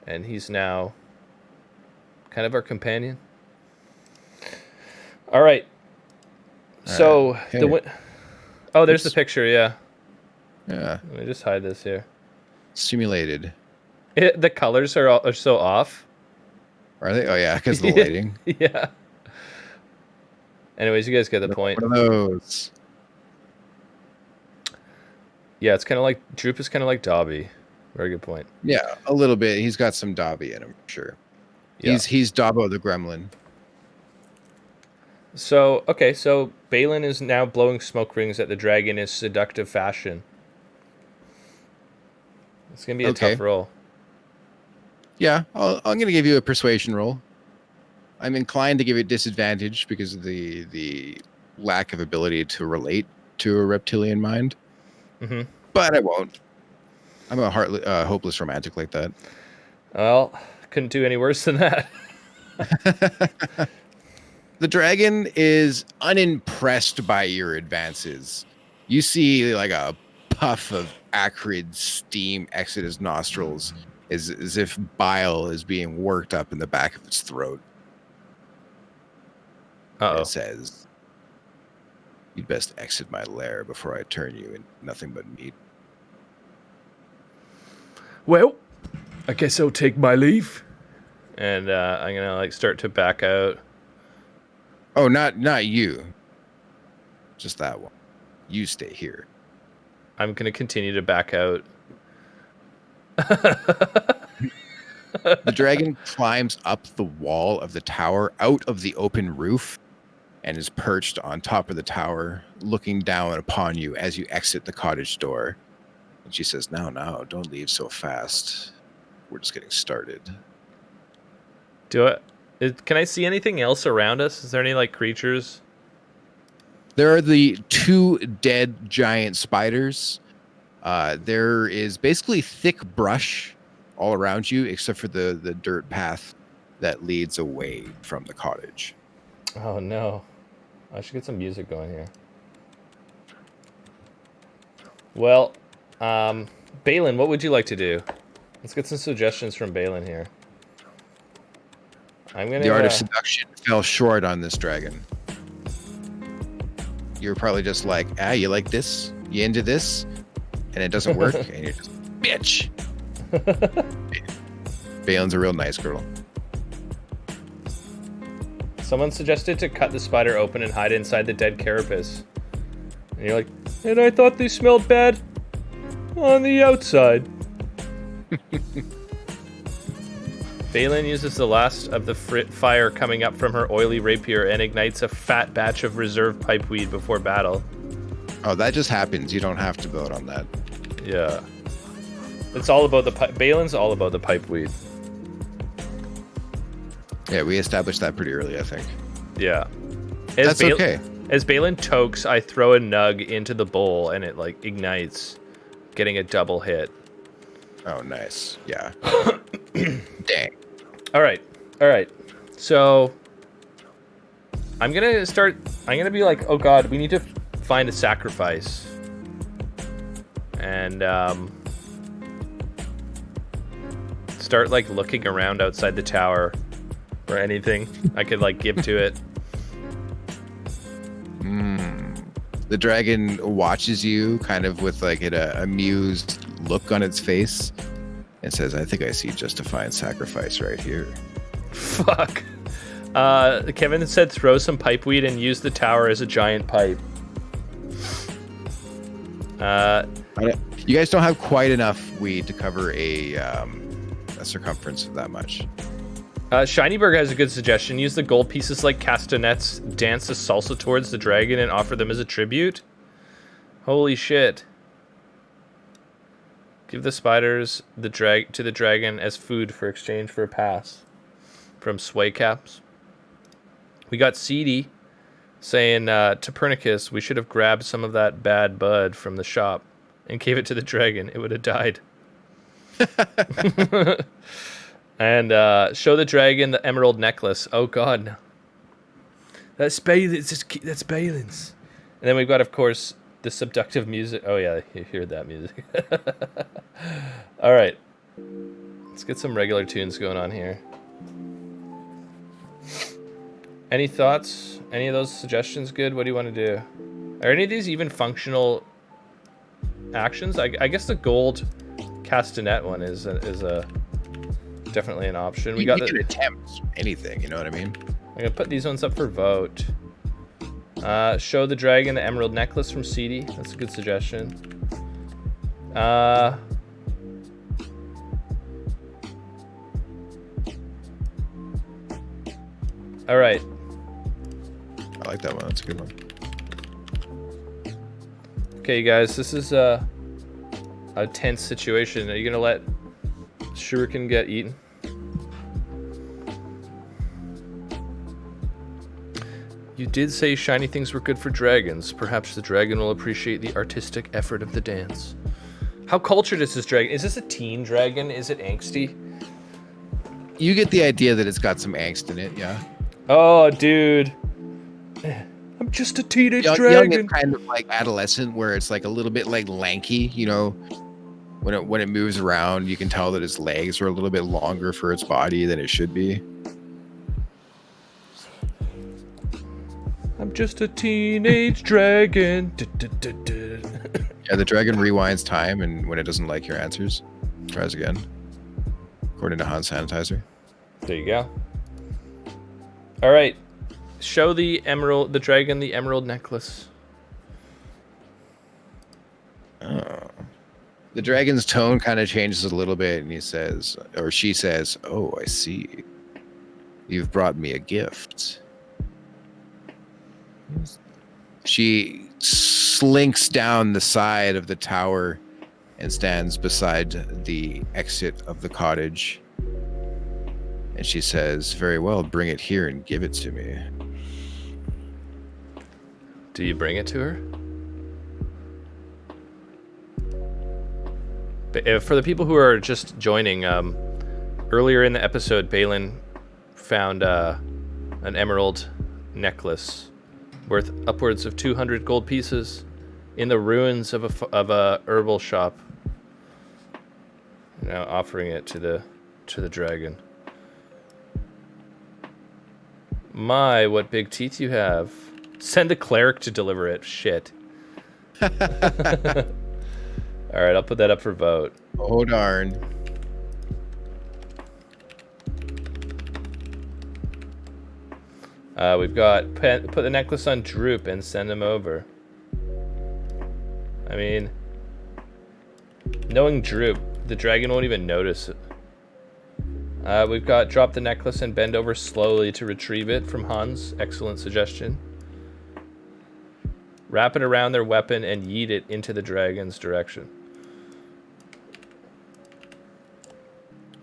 and he's now kind of our companion. All right. So there's the picture. Yeah. Yeah. Let me just hide this here. Simulated. The colors are so off. Are they? Oh yeah, because of the lighting. Yeah. Anyways, you guys get the point. One of those. Yeah, it's kind of like Droop is kind of like Dobby. Very good point. Yeah, a little bit. He's got some Dobby in him, sure. Yeah. He's Dobbo the Gremlin. So Balin is now blowing smoke rings at the dragon in seductive fashion. It's gonna be a tough roll. Yeah, I'm gonna give you a persuasion roll. I'm inclined to give it disadvantage because of the lack of ability to relate to a reptilian mind. Mm-hmm. But I won't. I'm a hopeless romantic like that. Well, couldn't do any worse than that. The dragon is unimpressed by your advances. You see like a puff of acrid steam exit his nostrils as if bile is being worked up in the back of its throat. Uh-oh. It says, "You'd best exit my lair before I turn you into nothing but meat." Well, I guess I'll take my leave. And I'm gonna start to back out. Oh, not you. Just that one. You stay here. I'm gonna continue to back out. The dragon climbs up the wall of the tower, out of the open roof, and is perched on top of the tower, looking down upon you as you exit the cottage door. And she says, "No, don't leave so fast. We're just getting started." Can I see anything else around us? Is there any creatures? There are the two dead giant spiders. There is basically thick brush all around you, except for the dirt path that leads away from the cottage. Oh no. I should get some music going here. Well, Balin, what would you like to do? Let's get some suggestions from Balin here. The art of seduction fell short on this dragon. You're probably just like, you like this? You into this? And it doesn't work, and you're just, bitch! Balin's a real nice girl. Someone suggested to cut the spider open and hide inside the dead carapace. And you're like, and I thought they smelled bad on the outside. Balin uses the last of the fire coming up from her oily rapier and ignites a fat batch of reserve pipeweed before battle. Oh, that just happens. You don't have to vote on that. Yeah. It's all about Balin's all about the pipeweed. Yeah, we established that pretty early, I think. Yeah. That's okay. As Balin tokes, I throw a nug into the bowl and it ignites, getting a double hit. Oh, nice. Yeah. Dang. All right. So I'm going to be like, oh God, we need to find a sacrifice. And start looking around outside the tower for anything I could give to it. The dragon watches you kind of with an amused look on its face and says, "I think I see justifying sacrifice right here." Fuck. Kevin said throw some pipeweed and use the tower as a giant pipe. You guys don't have quite enough weed to cover a circumference of that much. Shinyberg has a good suggestion. Use the gold pieces like castanets, dance a salsa towards the dragon, and offer them as a tribute. Holy shit. Give the spiders to the dragon as food for exchange for a pass. From Sway Caps. We got Seedy saying, to Pernicus, we should have grabbed some of that bad bud from the shop and gave it to the dragon. It would have died. And show the dragon the emerald necklace. Oh god, no. That's Balin's. And then we've got, of course, the subductive music. Oh yeah, you hear that music. All right, let's get some regular tunes going on here. Any thoughts? Any of those suggestions good? What do you want to do? Are any of these even functional actions? I guess the gold castanet one is a definitely an option. We can attempt anything, you know what I mean? I'm gonna put these ones up for vote. Show the dragon the emerald necklace from Seedy. That's a good suggestion. All right. I like that one. That's a good one. Okay, you guys, this is a tense situation. Are you gonna let Shuriken get eaten? You did say shiny things were good for dragons. Perhaps the dragon will appreciate the artistic effort of the dance. How cultured is this dragon? Is this a teen dragon? Is it angsty? You get the idea that it's got some angst in it, yeah. Oh, dude. I'm just a teenage Young dragon. and kind of like adolescent, where it's like a little bit like lanky, you know. When it moves around, you can tell that its legs are a little bit longer for its body than it should be. I'm just a teenage dragon. Yeah, the dragon rewinds time, and when it doesn't like your answers, tries again. According to Hans Sanitizer. There you go. All right. Show the dragon the emerald necklace. The dragon's tone kind of changes a little bit, and he says, or she says, "Oh, I see. You've brought me a gift." She slinks down the side of the tower and stands beside the exit of the cottage. And she says, "Very well, bring it here and give it to me." Do you bring it to her? But for the people who are just joining, earlier in the episode, Balin found an emerald necklace worth upwards of 200 gold pieces in the ruins of a herbal shop. Now offering it to the dragon. My, what big teeth you have. Send a cleric to deliver it. Shit. Alright, I'll put that up for vote. Oh, darn. We've got put the necklace on Droop and send him over. I mean, knowing Droop, the dragon won't even notice it. We've got drop the necklace and bend over slowly to retrieve it from Hans. Excellent suggestion. Wrap it around their weapon and yeet it into the dragon's direction.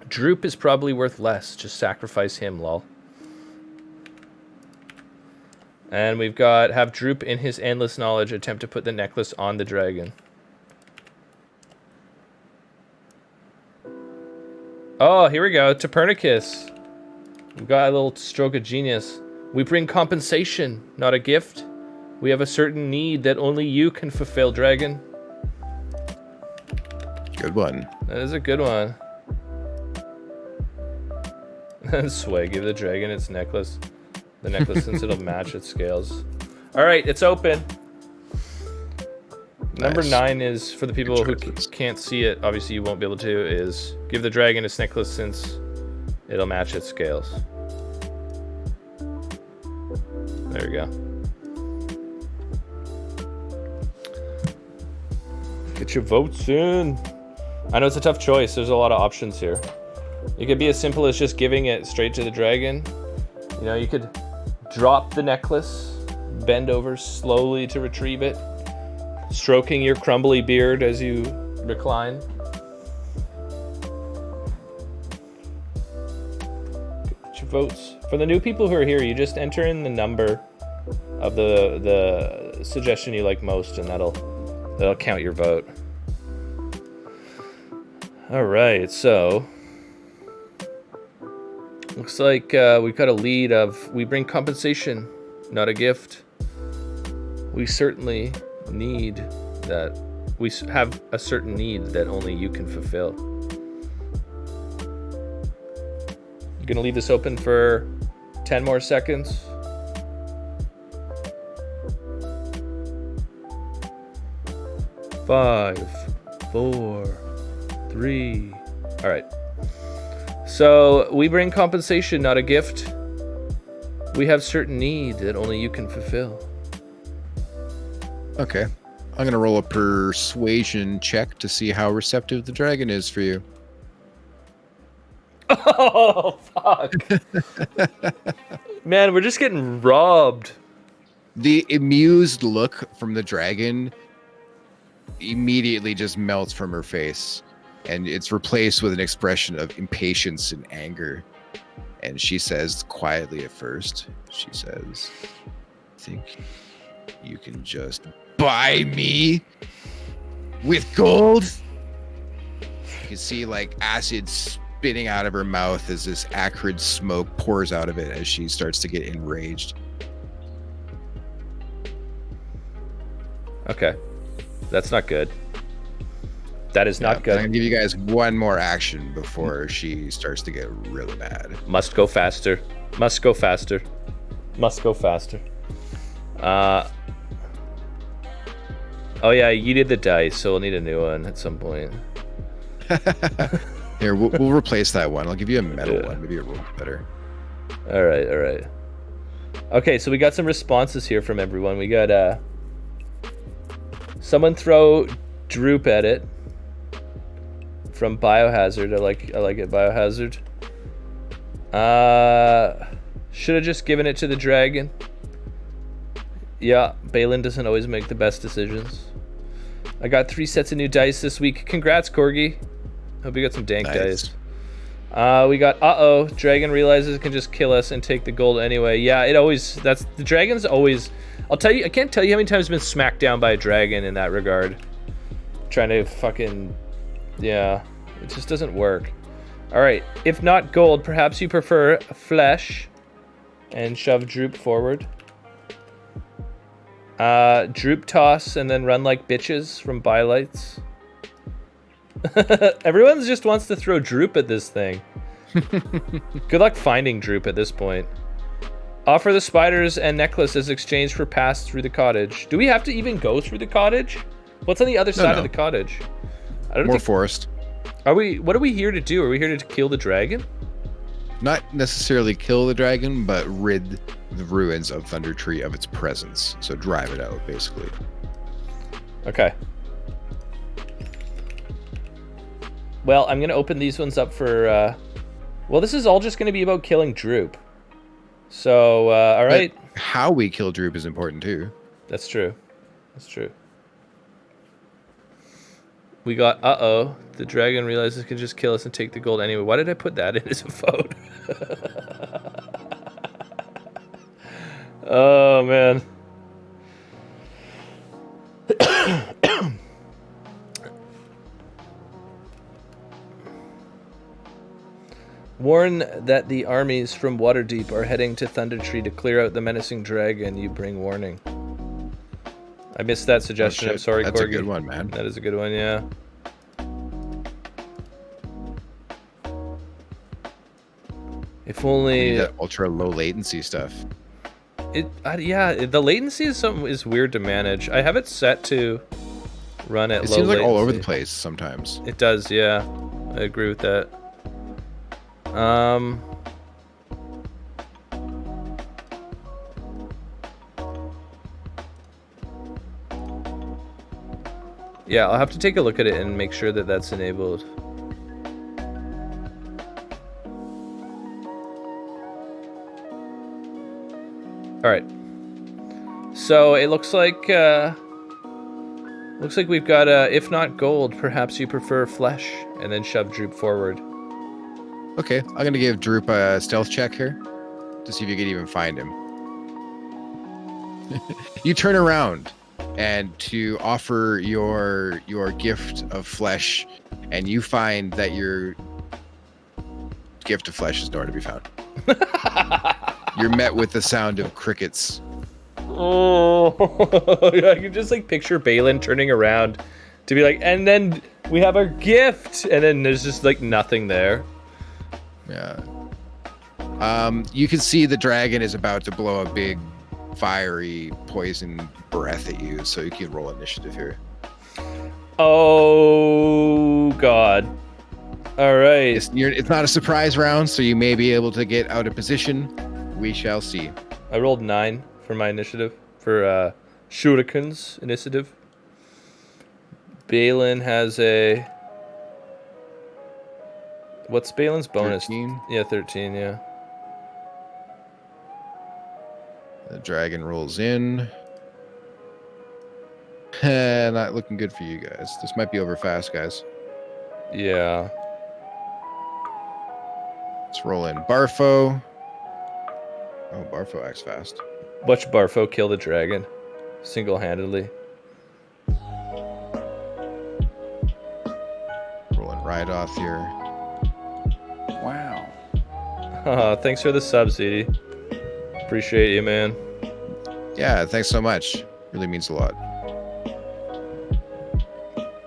Droop is probably worth less. Just sacrifice him, lol. And we've got have Droop in his endless knowledge attempt to put the necklace on the dragon. Oh, here we go. Copernicus. We've got a little stroke of genius. We bring compensation, not a gift. We have a certain need that only you can fulfill, dragon. Good one. That is a good one. Sway, give the dragon its necklace. The necklace, since it'll match its scales. All right, it's open. Nice. Number 9 is, for the people who can't see it, obviously you won't be able to, is give the dragon its necklace since it'll match its scales. There we go. Get your votes in. I know it's a tough choice. There's a lot of options here. It could be as simple as just giving it straight to the dragon. You know, you could drop the necklace, bend over slowly to retrieve it, stroking your crumbly beard as you recline. Get your votes. For the new people who are here, you just enter in the number of the suggestion you like most, and that'll count your vote. All right, so looks like we've got a lead of we bring compensation, not a gift. We certainly need that. We have a certain need that only you can fulfill. I'm gonna leave this open for 10 more seconds. Five, 4, 3. All right. So we bring compensation, not a gift. We have certain need that only you can fulfill. Okay. I'm going to roll a persuasion check to see how receptive the dragon is for you. Oh, fuck. Man, we're just getting robbed. The amused look from the dragon immediately just melts from her face, and it's replaced with an expression of impatience and anger. And she says quietly at first, she says, "Think you can just buy me with gold?" You can see like acid spitting out of her mouth as this acrid smoke pours out of it as she starts to get enraged. Okay. That's not good. That is not good. I'm going to give you guys one more action before she starts to get really mad. Must go faster. Must go faster. Must go faster. Oh yeah, you did the dice, so we'll need a new one at some point. Here, we'll replace that one. I'll give you a metal one. Maybe a little better. All right. Okay, so we got some responses here from everyone. We got someone throw droop at it from Biohazard. I like it, Biohazard. Should have just given it to the dragon. Yeah, Balin doesn't always make the best decisions. I got 3 sets of new dice this week. Congrats, Corgi. Hope you got some dank dice. We got dragon realizes it can just kill us and take the gold anyway. Yeah, the dragon's always, I'll tell you, I can't tell you how many times I've been smacked down by a dragon in that regard. Trying to fucking, yeah, it just doesn't work. All right, if not gold, perhaps you prefer flesh, and shove Droop forward. Droop toss and then run like bitches from Bylights. Everyone just wants to throw Droop at this thing. Good luck finding Droop at this point. Offer the spiders and necklace as exchange for pass through the cottage. Do we have to even go through the cottage? What's on the other side of the cottage? More forest. What are we here to do? Are we here to kill the dragon? Not necessarily kill the dragon, but rid the ruins of Thunder Tree of its presence. So drive it out, basically. Okay. Well, I'm going to open these ones up for... well, this is all just going to be about killing Droop. So, all right. But how we kill Droop is important, too. That's true. We got, the dragon realizes it can just kill us and take the gold anyway. Why did I put that in as a vote? Oh, man. Warn that the armies from Waterdeep are heading to Thundertree to clear out the menacing dragon. You bring warning. I missed that suggestion. I'm sorry, That's Corgi. a good one, man. That is a good one, yeah. If only that ultra low latency stuff. Yeah, the latency is weird to manage. I have it set to run at low latency. It seems like all over the place sometimes. It does, yeah. I agree with that. Yeah, I'll have to take a look at it and make sure that that's enabled. All right. So it looks like we've got if not gold, perhaps you prefer flesh, and then shove Droop forward. Okay, I'm gonna give Droop a stealth check here to see if you can even find him. You turn around and to offer your gift of flesh, and you find that your gift of flesh is nowhere to be found. You're met with the sound of crickets. Oh, I can just like picture Balin turning around to be like, and then we have our gift, and then there's just like nothing there. Yeah. You can see the dragon is about to blow a big fiery poison breath at you, so you can roll initiative here. Oh God. All right. It's not a surprise round, so you may be able to get out of position. We shall see. I rolled 9 for my initiative, for Shuriken's initiative. Balin has a... What's Balin's bonus? 13? Yeah, 13, yeah. The dragon rolls in. Not looking good for you guys. This might be over fast, guys. Yeah. Let's roll in Barfo. Oh, Barfo acts fast. Watch Barfo kill the dragon single-handedly. Rolling right off here. Wow. Thanks for the sub, CD. Appreciate you, man. Yeah, thanks so much. Really means a lot.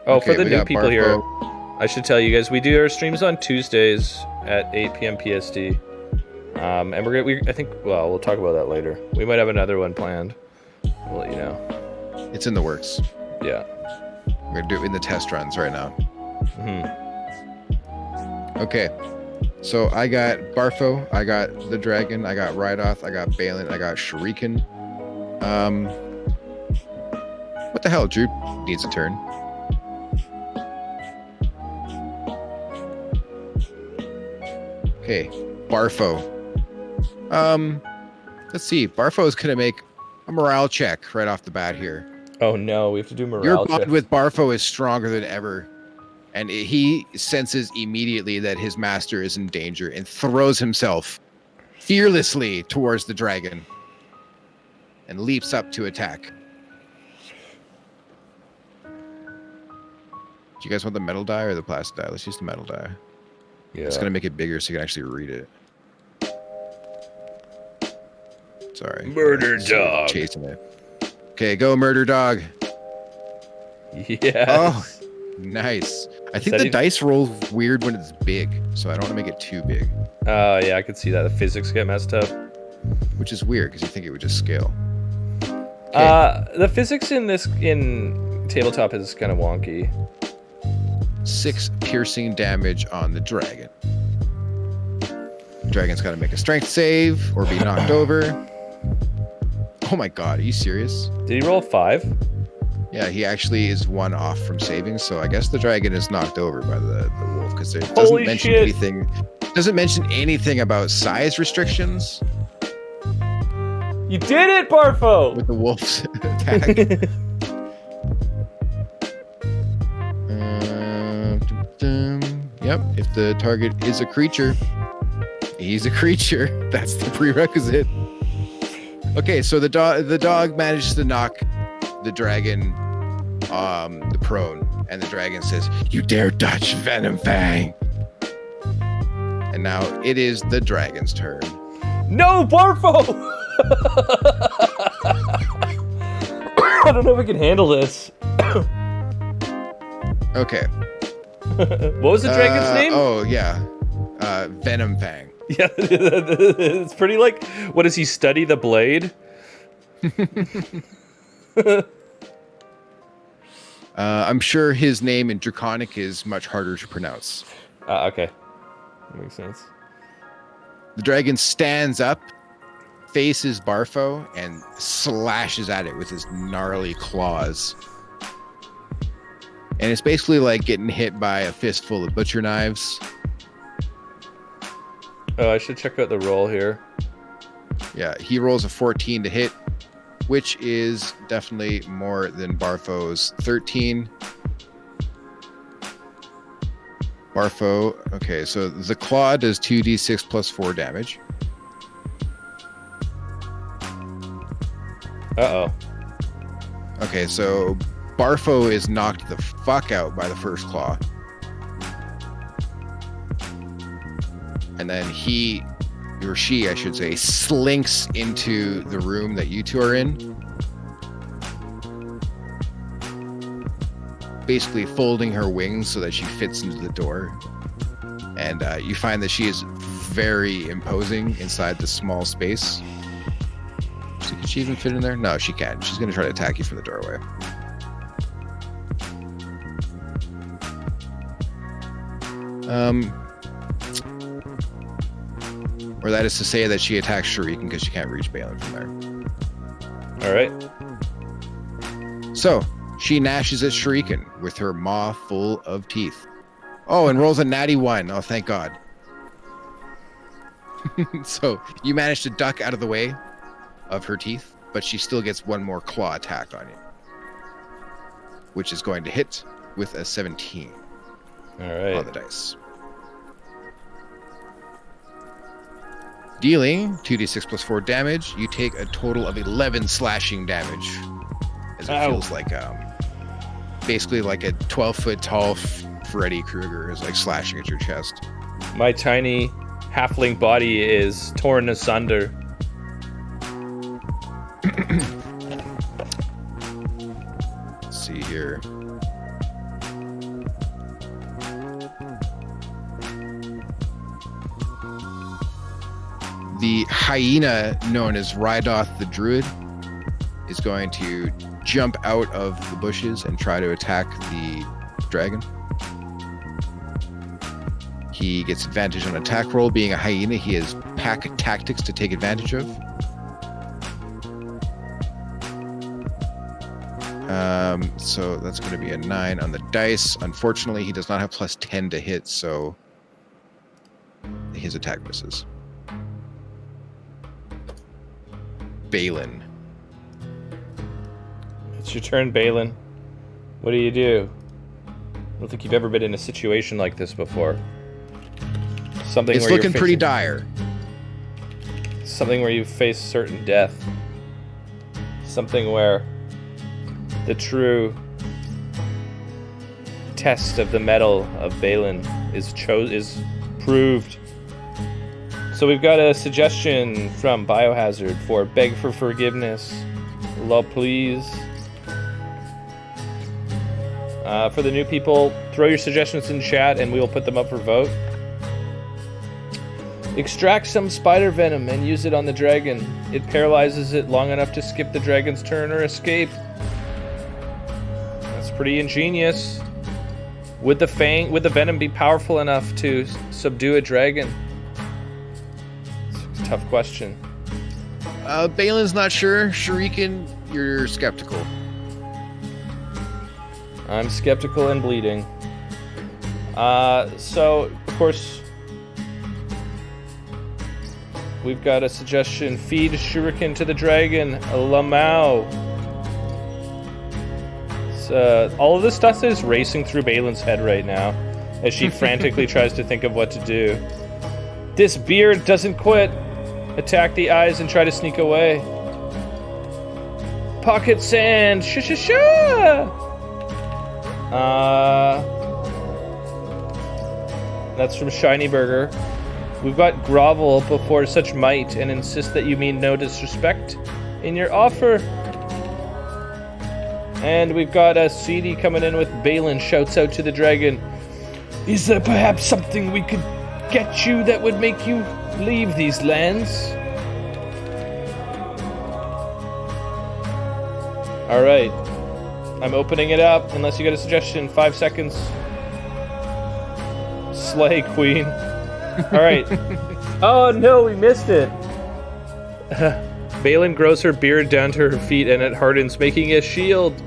Oh, Okay, for the we new got people here, Barfo. I should tell you guys, we do our streams on Tuesdays at 8 p.m. PST. And I think, well, we'll talk about that later. We might have another one planned. We'll let you know. It's in the works. Yeah. We're gonna do it in the test runs right now. Mm-hmm. Okay. So I got Barfo, I got the dragon, I got Rydoth, I got Balin, I got Shuriken. What the hell? Droop needs a turn. Okay, Barfo. Let's see. Barfo is gonna make a morale check right off the bat here. Oh no, we have to do morale Your check. bond with Barfo is stronger than ever, and he senses immediately that his master is in danger and throws himself fearlessly towards the dragon and leaps up to attack. Do you guys want the metal die or the plastic die? Let's use the metal die. Yeah. It's gonna make it bigger so you can actually read it. Sorry. Murder dog. Chasing it. Okay, go murder dog. Yes. Oh, nice. I think the dice rolls weird when it's big, so I don't want to make it too big. Oh, yeah, I could see that. The physics get messed up. Which is weird, because you think it would just scale. The physics in tabletop is kind of wonky. 6 piercing damage on the dragon. Dragon's got to make a strength save or be knocked over. Oh my god, are you serious? Did he roll 5? Yeah, he actually is 1 off from saving, so I guess the dragon is knocked over by the wolf, because it doesn't mention anything. Doesn't mention anything about size restrictions. You did it, Barfo! With the wolf's attack. Yep, if the target is a creature, he's a creature. That's the prerequisite. Okay, so the dog manages to knock the dragon the prone, and the dragon says, "You dare touch Venom Fang!" And now it is the dragon's turn. No, Barfo! I don't know if I can handle this. Okay. What was the dragon's name? Oh yeah, Venom Fang. Yeah, it's pretty like. What does he study? The blade. I'm sure his name in Draconic is much harder to pronounce. Okay, that makes sense. The dragon stands up, faces Barfo, and slashes at it with his gnarly claws. And it's basically like getting hit by a fistful of butcher knives. Oh, I should check out the roll here. Yeah, he rolls a 14 to hit, which is definitely more than Barfo's 13. Barfo, okay, so the claw does 2d6 plus 4 damage. Uh-oh. Okay, so Barfo is knocked the fuck out by the first claw. And then he, or she, I should say, slinks into the room that you two are in. Basically folding her wings so that she fits into the door. And you find that she is very imposing inside this small space. So can she even fit in there? No, she can't. She's going to try to attack you from the doorway. Or that is to say that she attacks Shuriken because she can't reach Balin from there. All right. So, she gnashes at Shuriken with her maw full of teeth. Oh, and rolls a natty 1. Oh, thank God. So, you manage to duck out of the way of her teeth, but she still gets one more claw attack on you. Which is going to hit with a 17 All right. on the dice. Dealing 2d6 plus 4 damage, you take a total of 11 slashing damage. As it feels like, basically like a 12-foot tall Freddy Krueger is like slashing at your chest. My tiny halfling body is torn asunder. Let's see here. The hyena known as Rydoth the Druid is going to jump out of the bushes and try to attack the dragon. He gets advantage on attack roll. Being a hyena, he has pack tactics to take advantage of. So that's going to be a 9 on the dice. Unfortunately, he does not have plus 10 to hit, so his attack misses. Balin. It's your turn, Balin. What do you do? I don't think you've ever been in a situation like this before. Something It's where looking pretty dire. Something where you face certain death. Something where the true test of the mettle of Balin is proved. So we've got a suggestion from Biohazard for beg for forgiveness. Love, please. For the new people, throw your suggestions in chat and we will put them up for vote. Extract some spider venom and use it on the dragon. It paralyzes it long enough to skip the dragon's turn or escape. That's pretty ingenious. Would the venom be powerful enough to subdue a dragon? It's a tough question. Balin's not sure. Shuriken, you're skeptical. I'm skeptical and bleeding. So, of course, we've got a suggestion. Feed shuriken to the dragon. Lamau. All of this stuff is racing through Balin's head right now as she frantically tries to think of what to do. This beard doesn't quit. Attack the eyes and try to sneak away. Pocket sand. Shh. That's from Shiny Burger. We've got grovel before such might and insist that you mean no disrespect in your offer. And we've got a CD coming in with Balin shouts out to the dragon. Is there perhaps something we could get you that would make you leave these lands? Alright. I'm opening it up unless you got a suggestion. 5 seconds. Slay, queen. Alright. Oh no, we missed it. Balin grows her beard down to her feet and it hardens, making a shield.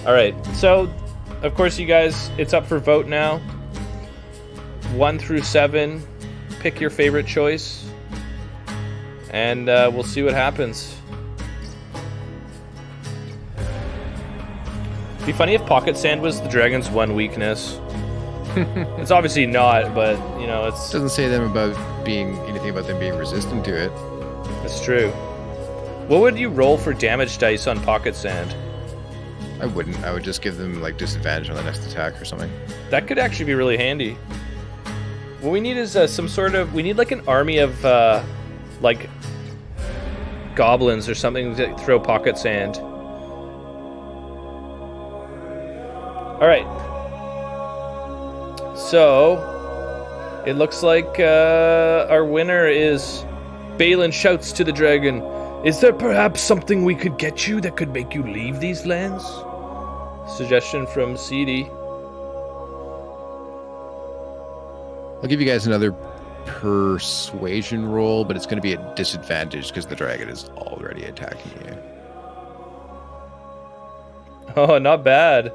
Alright, so, of course, you guys, it's up for vote now. 1 through 7. Pick your favorite choice. and we'll see what happens. It'd be funny if pocket sand was the dragon's one weakness. It's obviously not, but you know, it's Doesn't say them about anything about them being resistant to it. it's true. What would you roll for damage dice on pocket sand? I wouldn't. I would just give them like disadvantage on the next attack or something. That could actually be really handy. What we need is we need like an army of like goblins or something to throw pocket sand. All right. So it looks like our winner is Balin shouts to the dragon, Is there perhaps something we could get you that could make you leave these lands? Suggestion from CD. I'll give you guys another persuasion roll, but it's going to be at disadvantage because the dragon is already attacking you. Oh, not bad.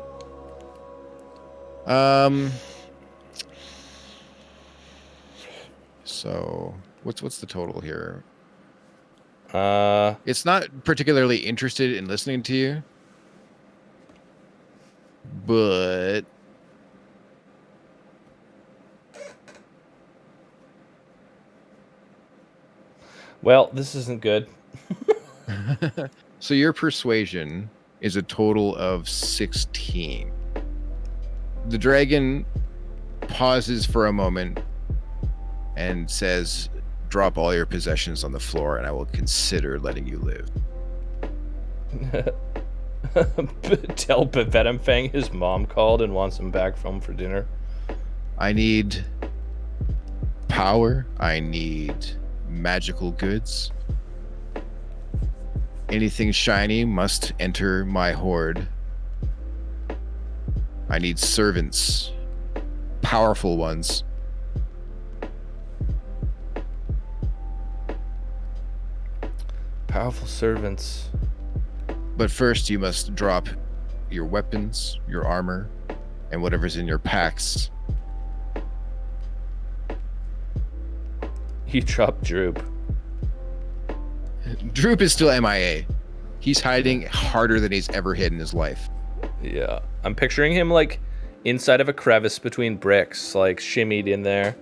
So what's the total here? Uh, It's not particularly interested in listening to you, but well, this isn't good. so your persuasion is a total of 16. The dragon pauses for a moment and says, drop all your possessions on the floor and I will consider letting you live. Tell Venom Fang his mom called and wants him back home for dinner. I need power. I need magical goods. Anything shiny must enter my hoard. I need servants. Powerful ones. Powerful servants. But first you must drop your weapons, your armor, and whatever's in your packs. You drop Droop. Droop is still MIA. He's hiding harder than he's ever hid in his life. Yeah. I'm picturing him like inside of a crevice between bricks, like shimmied in there.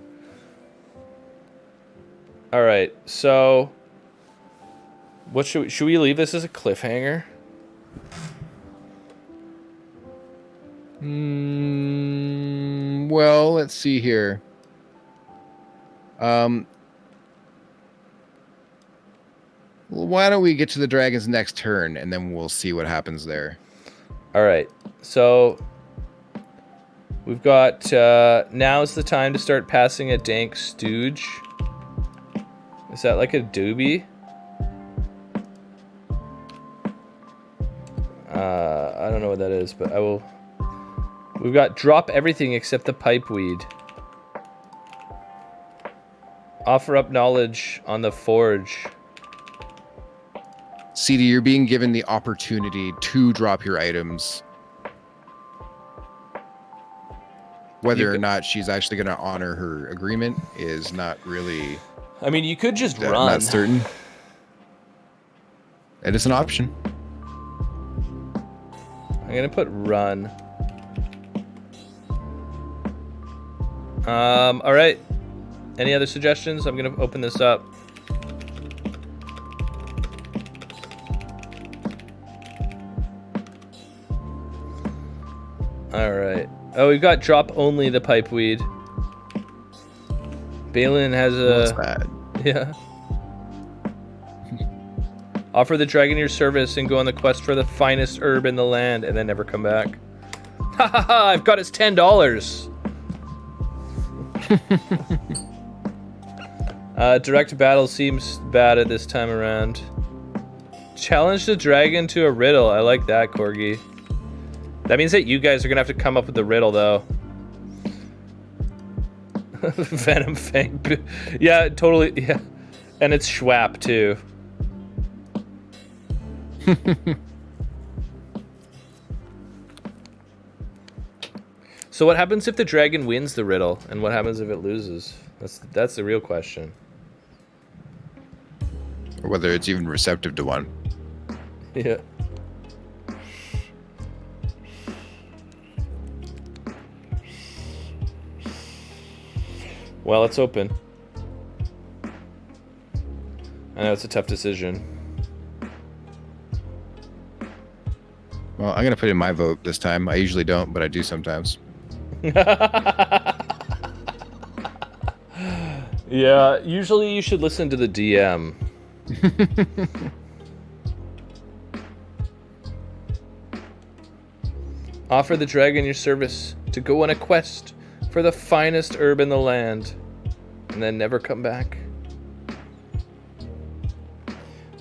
All right. So what should we leave this as a cliffhanger? Well, let's see here. Why don't we get to the dragon's next turn, and then we'll see what happens there. All right. So we've got now's the time to start passing a dank stooge. Is that like a doobie? I don't know what that is, but I will. We've got drop everything except the pipe weed. Offer up knowledge on the forge. CD, you're being given the opportunity to drop your items. Whether or not she's actually going to honor her agreement is not really... I mean, you could just run. Not certain. It is an option. I'm going to put run. All right. Any other suggestions? I'm going to open this up. All right. Oh, we've got drop only the pipe weed. Balin has a... What's that? Yeah. Offer the dragon your service and go on the quest for the finest herb in the land and then never come back. Ha ha ha! I've got his $10. Direct battle seems bad at this time around. Challenge the dragon to a riddle. I like that, Corgi. That means that you guys are gonna have to come up with the riddle, though. Venom Fang. Yeah, totally. Yeah, and it's Schwap too. So what happens if the dragon wins the riddle, and what happens if it loses? That's the real question. whether it's even receptive to one. Yeah. Well, it's open. I know it's a tough decision. Well, I'm gonna put in my vote this time. I usually don't, but I do sometimes. Yeah, usually you should listen to the DM. Offer the dragon your service to go on a quest for the finest herb in the land, and then never come back.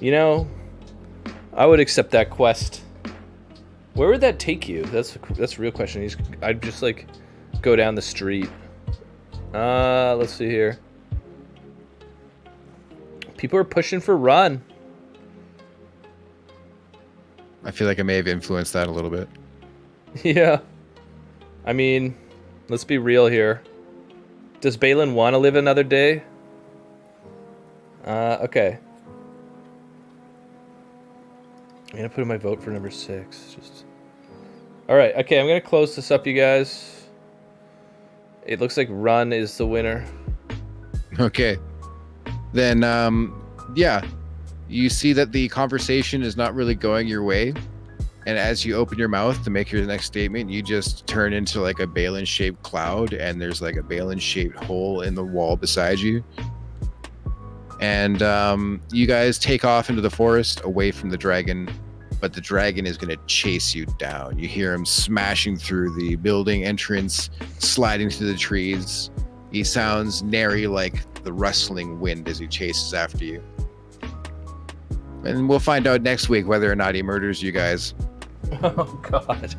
You know, I would accept that quest. Where would that take you? That's a real question. I'd just like go down the street. Let's see here. People are pushing for run. I feel like I may have influenced that a little bit. Yeah. I mean, let's be real here. Does Balin want to live another day? Okay. I'm gonna put in my vote for number 6. All right. Okay, I'm gonna close this up, you guys. It looks like Run is the winner. Okay. Then, yeah. You see that the conversation is not really going your way. And as you open your mouth to make your next statement, you just turn into like a Balin-shaped cloud, and there's like a Balin-shaped hole in the wall beside you. And you guys take off into the forest away from the dragon, but the dragon is going to chase you down. You hear him smashing through the building entrance, sliding through the trees. He sounds nary like the rustling wind as he chases after you. And we'll find out next week whether or not he murders you guys. Oh, God.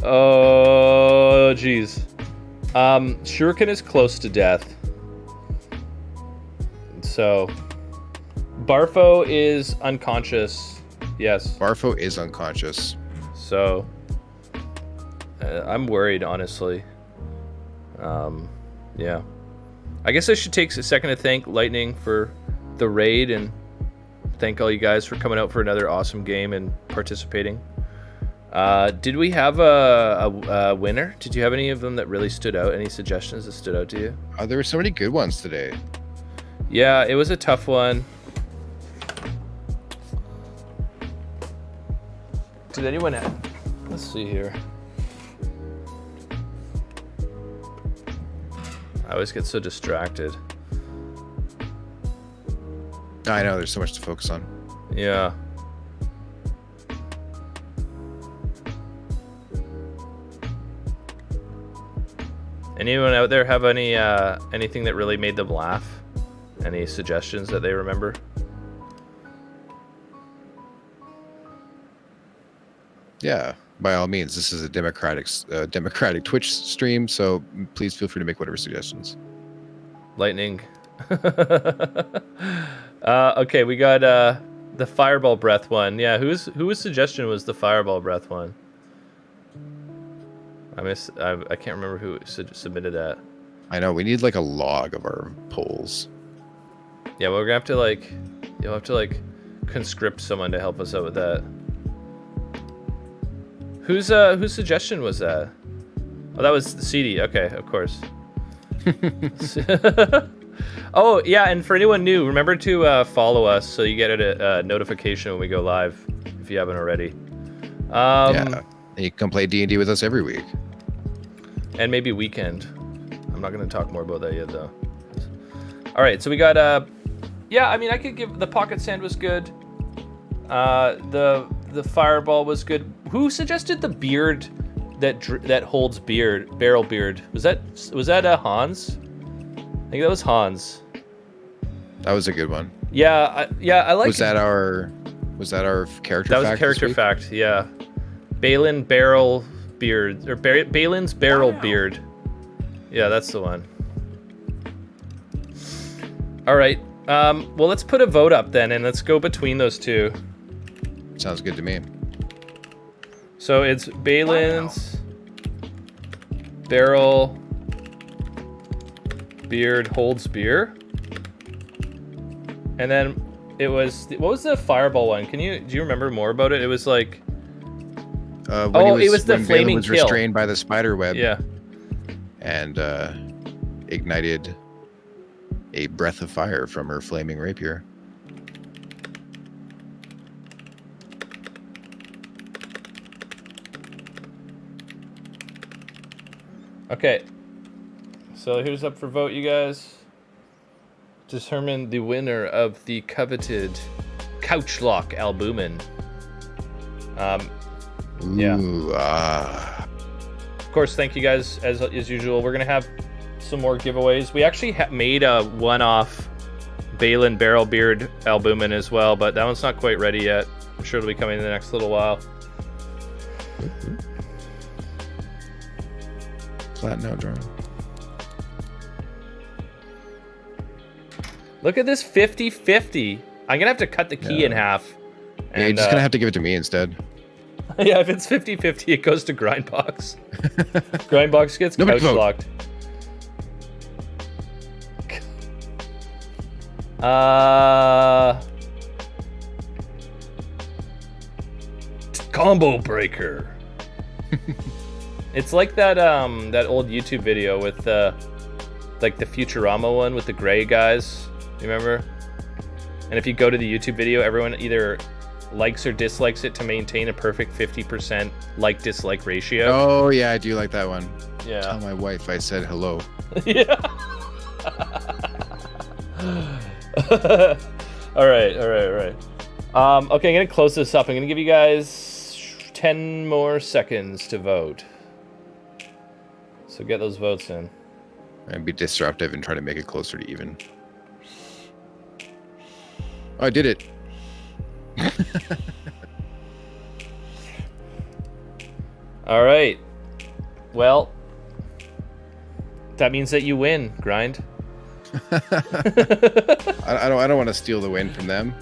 Oh, jeez. Shuriken is close to death. So, Barfo is unconscious. Yes. Barfo is unconscious. So, I'm worried, honestly. Yeah. I guess I should take a second to thank Lightning for the raid and thank all you guys for coming out for another awesome game and participating. Did we have a winner? Did you have any of them that really stood out? Any suggestions that stood out to you? There were so many good ones today. Yeah, it was a tough one. Did anyone have... Let's see here. I always get so distracted. I know, there's so much to focus on. Yeah. Anyone out there have any anything that really made them laugh? Any suggestions that they remember? Yeah, by all means. This is a democratic Twitch stream, so please feel free to make whatever suggestions. Lightning. Okay, we got the fireball breath one. Yeah, whose suggestion was the fireball breath one? I can't remember who submitted that. I know, we need like a log of our polls. Yeah, well, we're gonna have to like, you'll have to like conscript someone to help us out with that. Whose suggestion was that? Oh, that was the CD. Okay, of course. Oh yeah, and for anyone new, remember to follow us so you get a notification when we go live if you haven't already. Yeah, you can come play D&D with us every week. And maybe weekend. I'm not going to talk more about that yet though. All right, so we got yeah, I mean, I could give the pocket sand was good. The fireball was good. Who suggested the beard that holds barrel beard? Was that Hans? I think that was Hans. That was a good one. Yeah, I like. Was that our character fact? That was a character fact. Yeah, Balin barrel beard or Balin's barrel beard. Yeah, that's the one. All right. Well, let's put a vote up then, and let's go between those two. Sounds good to me. So it's Balin's barrel beard holds beer. And then It was what was the fireball one? Do you remember more about it? It was like it was the when flaming Balin was kill. restrained by the spider web. Yeah. And ignited a breath of fire from her flaming rapier. Okay. So here's up for vote, you guys. Determine the winner of the coveted couch lock albumin. Yeah. Ooh, Of course, thank you guys as usual. We're gonna have some more giveaways. We actually made a one-off Balin Barrel Beard albumin as well, but that one's not quite ready yet. I'm sure it'll be coming in the next little while. Flat now, John. Look at this 50-50. I'm gonna have to cut the key in half. Yeah, you're just gonna have to give it to me instead. Yeah, if it's 50-50, it goes to Grindbox. Grindbox gets couch locked. Combo breaker. It's like that that old YouTube video with like the Futurama one with the gray guys. You remember? And if you go to the YouTube video, everyone either likes or dislikes it to maintain a perfect 50% like-dislike ratio. Oh yeah, I do like that one. Yeah. Tell my wife I said hello. Yeah. All right. Okay, I'm gonna close this up. I'm gonna give you guys 10 more seconds to vote. So get those votes in. And be disruptive and try to make it closer to even. Oh, I did it. All right. Well, that means that you win, Grind. I don't want to steal the win from them.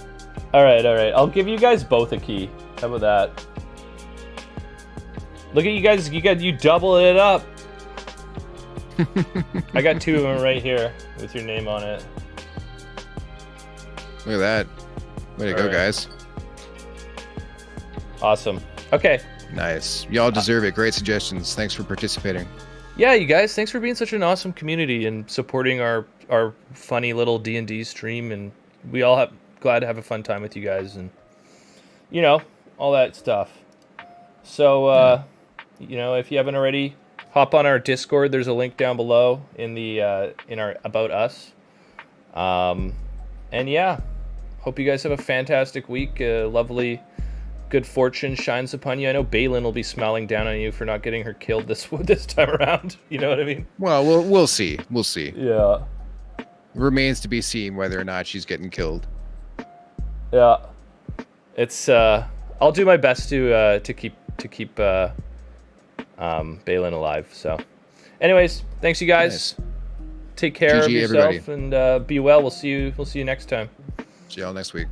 All right. I'll give you guys both a key. How about that? Look at you guys. You double it up. I got 2 of them right here with your name on it. Look at that. Way to go, guys. Awesome. Okay. Nice. Y'all deserve it. Great suggestions. Thanks for participating. Yeah, you guys, thanks for being such an awesome community and supporting our funny little D&D stream, and we all glad to have a fun time with you guys and all that stuff. So if you haven't already, hop on our Discord. There's a link down below in our About Us. And yeah, hope you guys have a fantastic week. Lovely good fortune shines upon you. I know Balin will be smiling down on you for not getting her killed this time around. You know what I mean? Well, we'll see. We'll see. Yeah. Remains to be seen whether or not she's getting killed. Yeah. It's I'll do my best to keep Balin alive. So, anyways, thanks you guys. Nice. Take care of yourself, everybody. And be well. We'll see you next time. See y'all next week.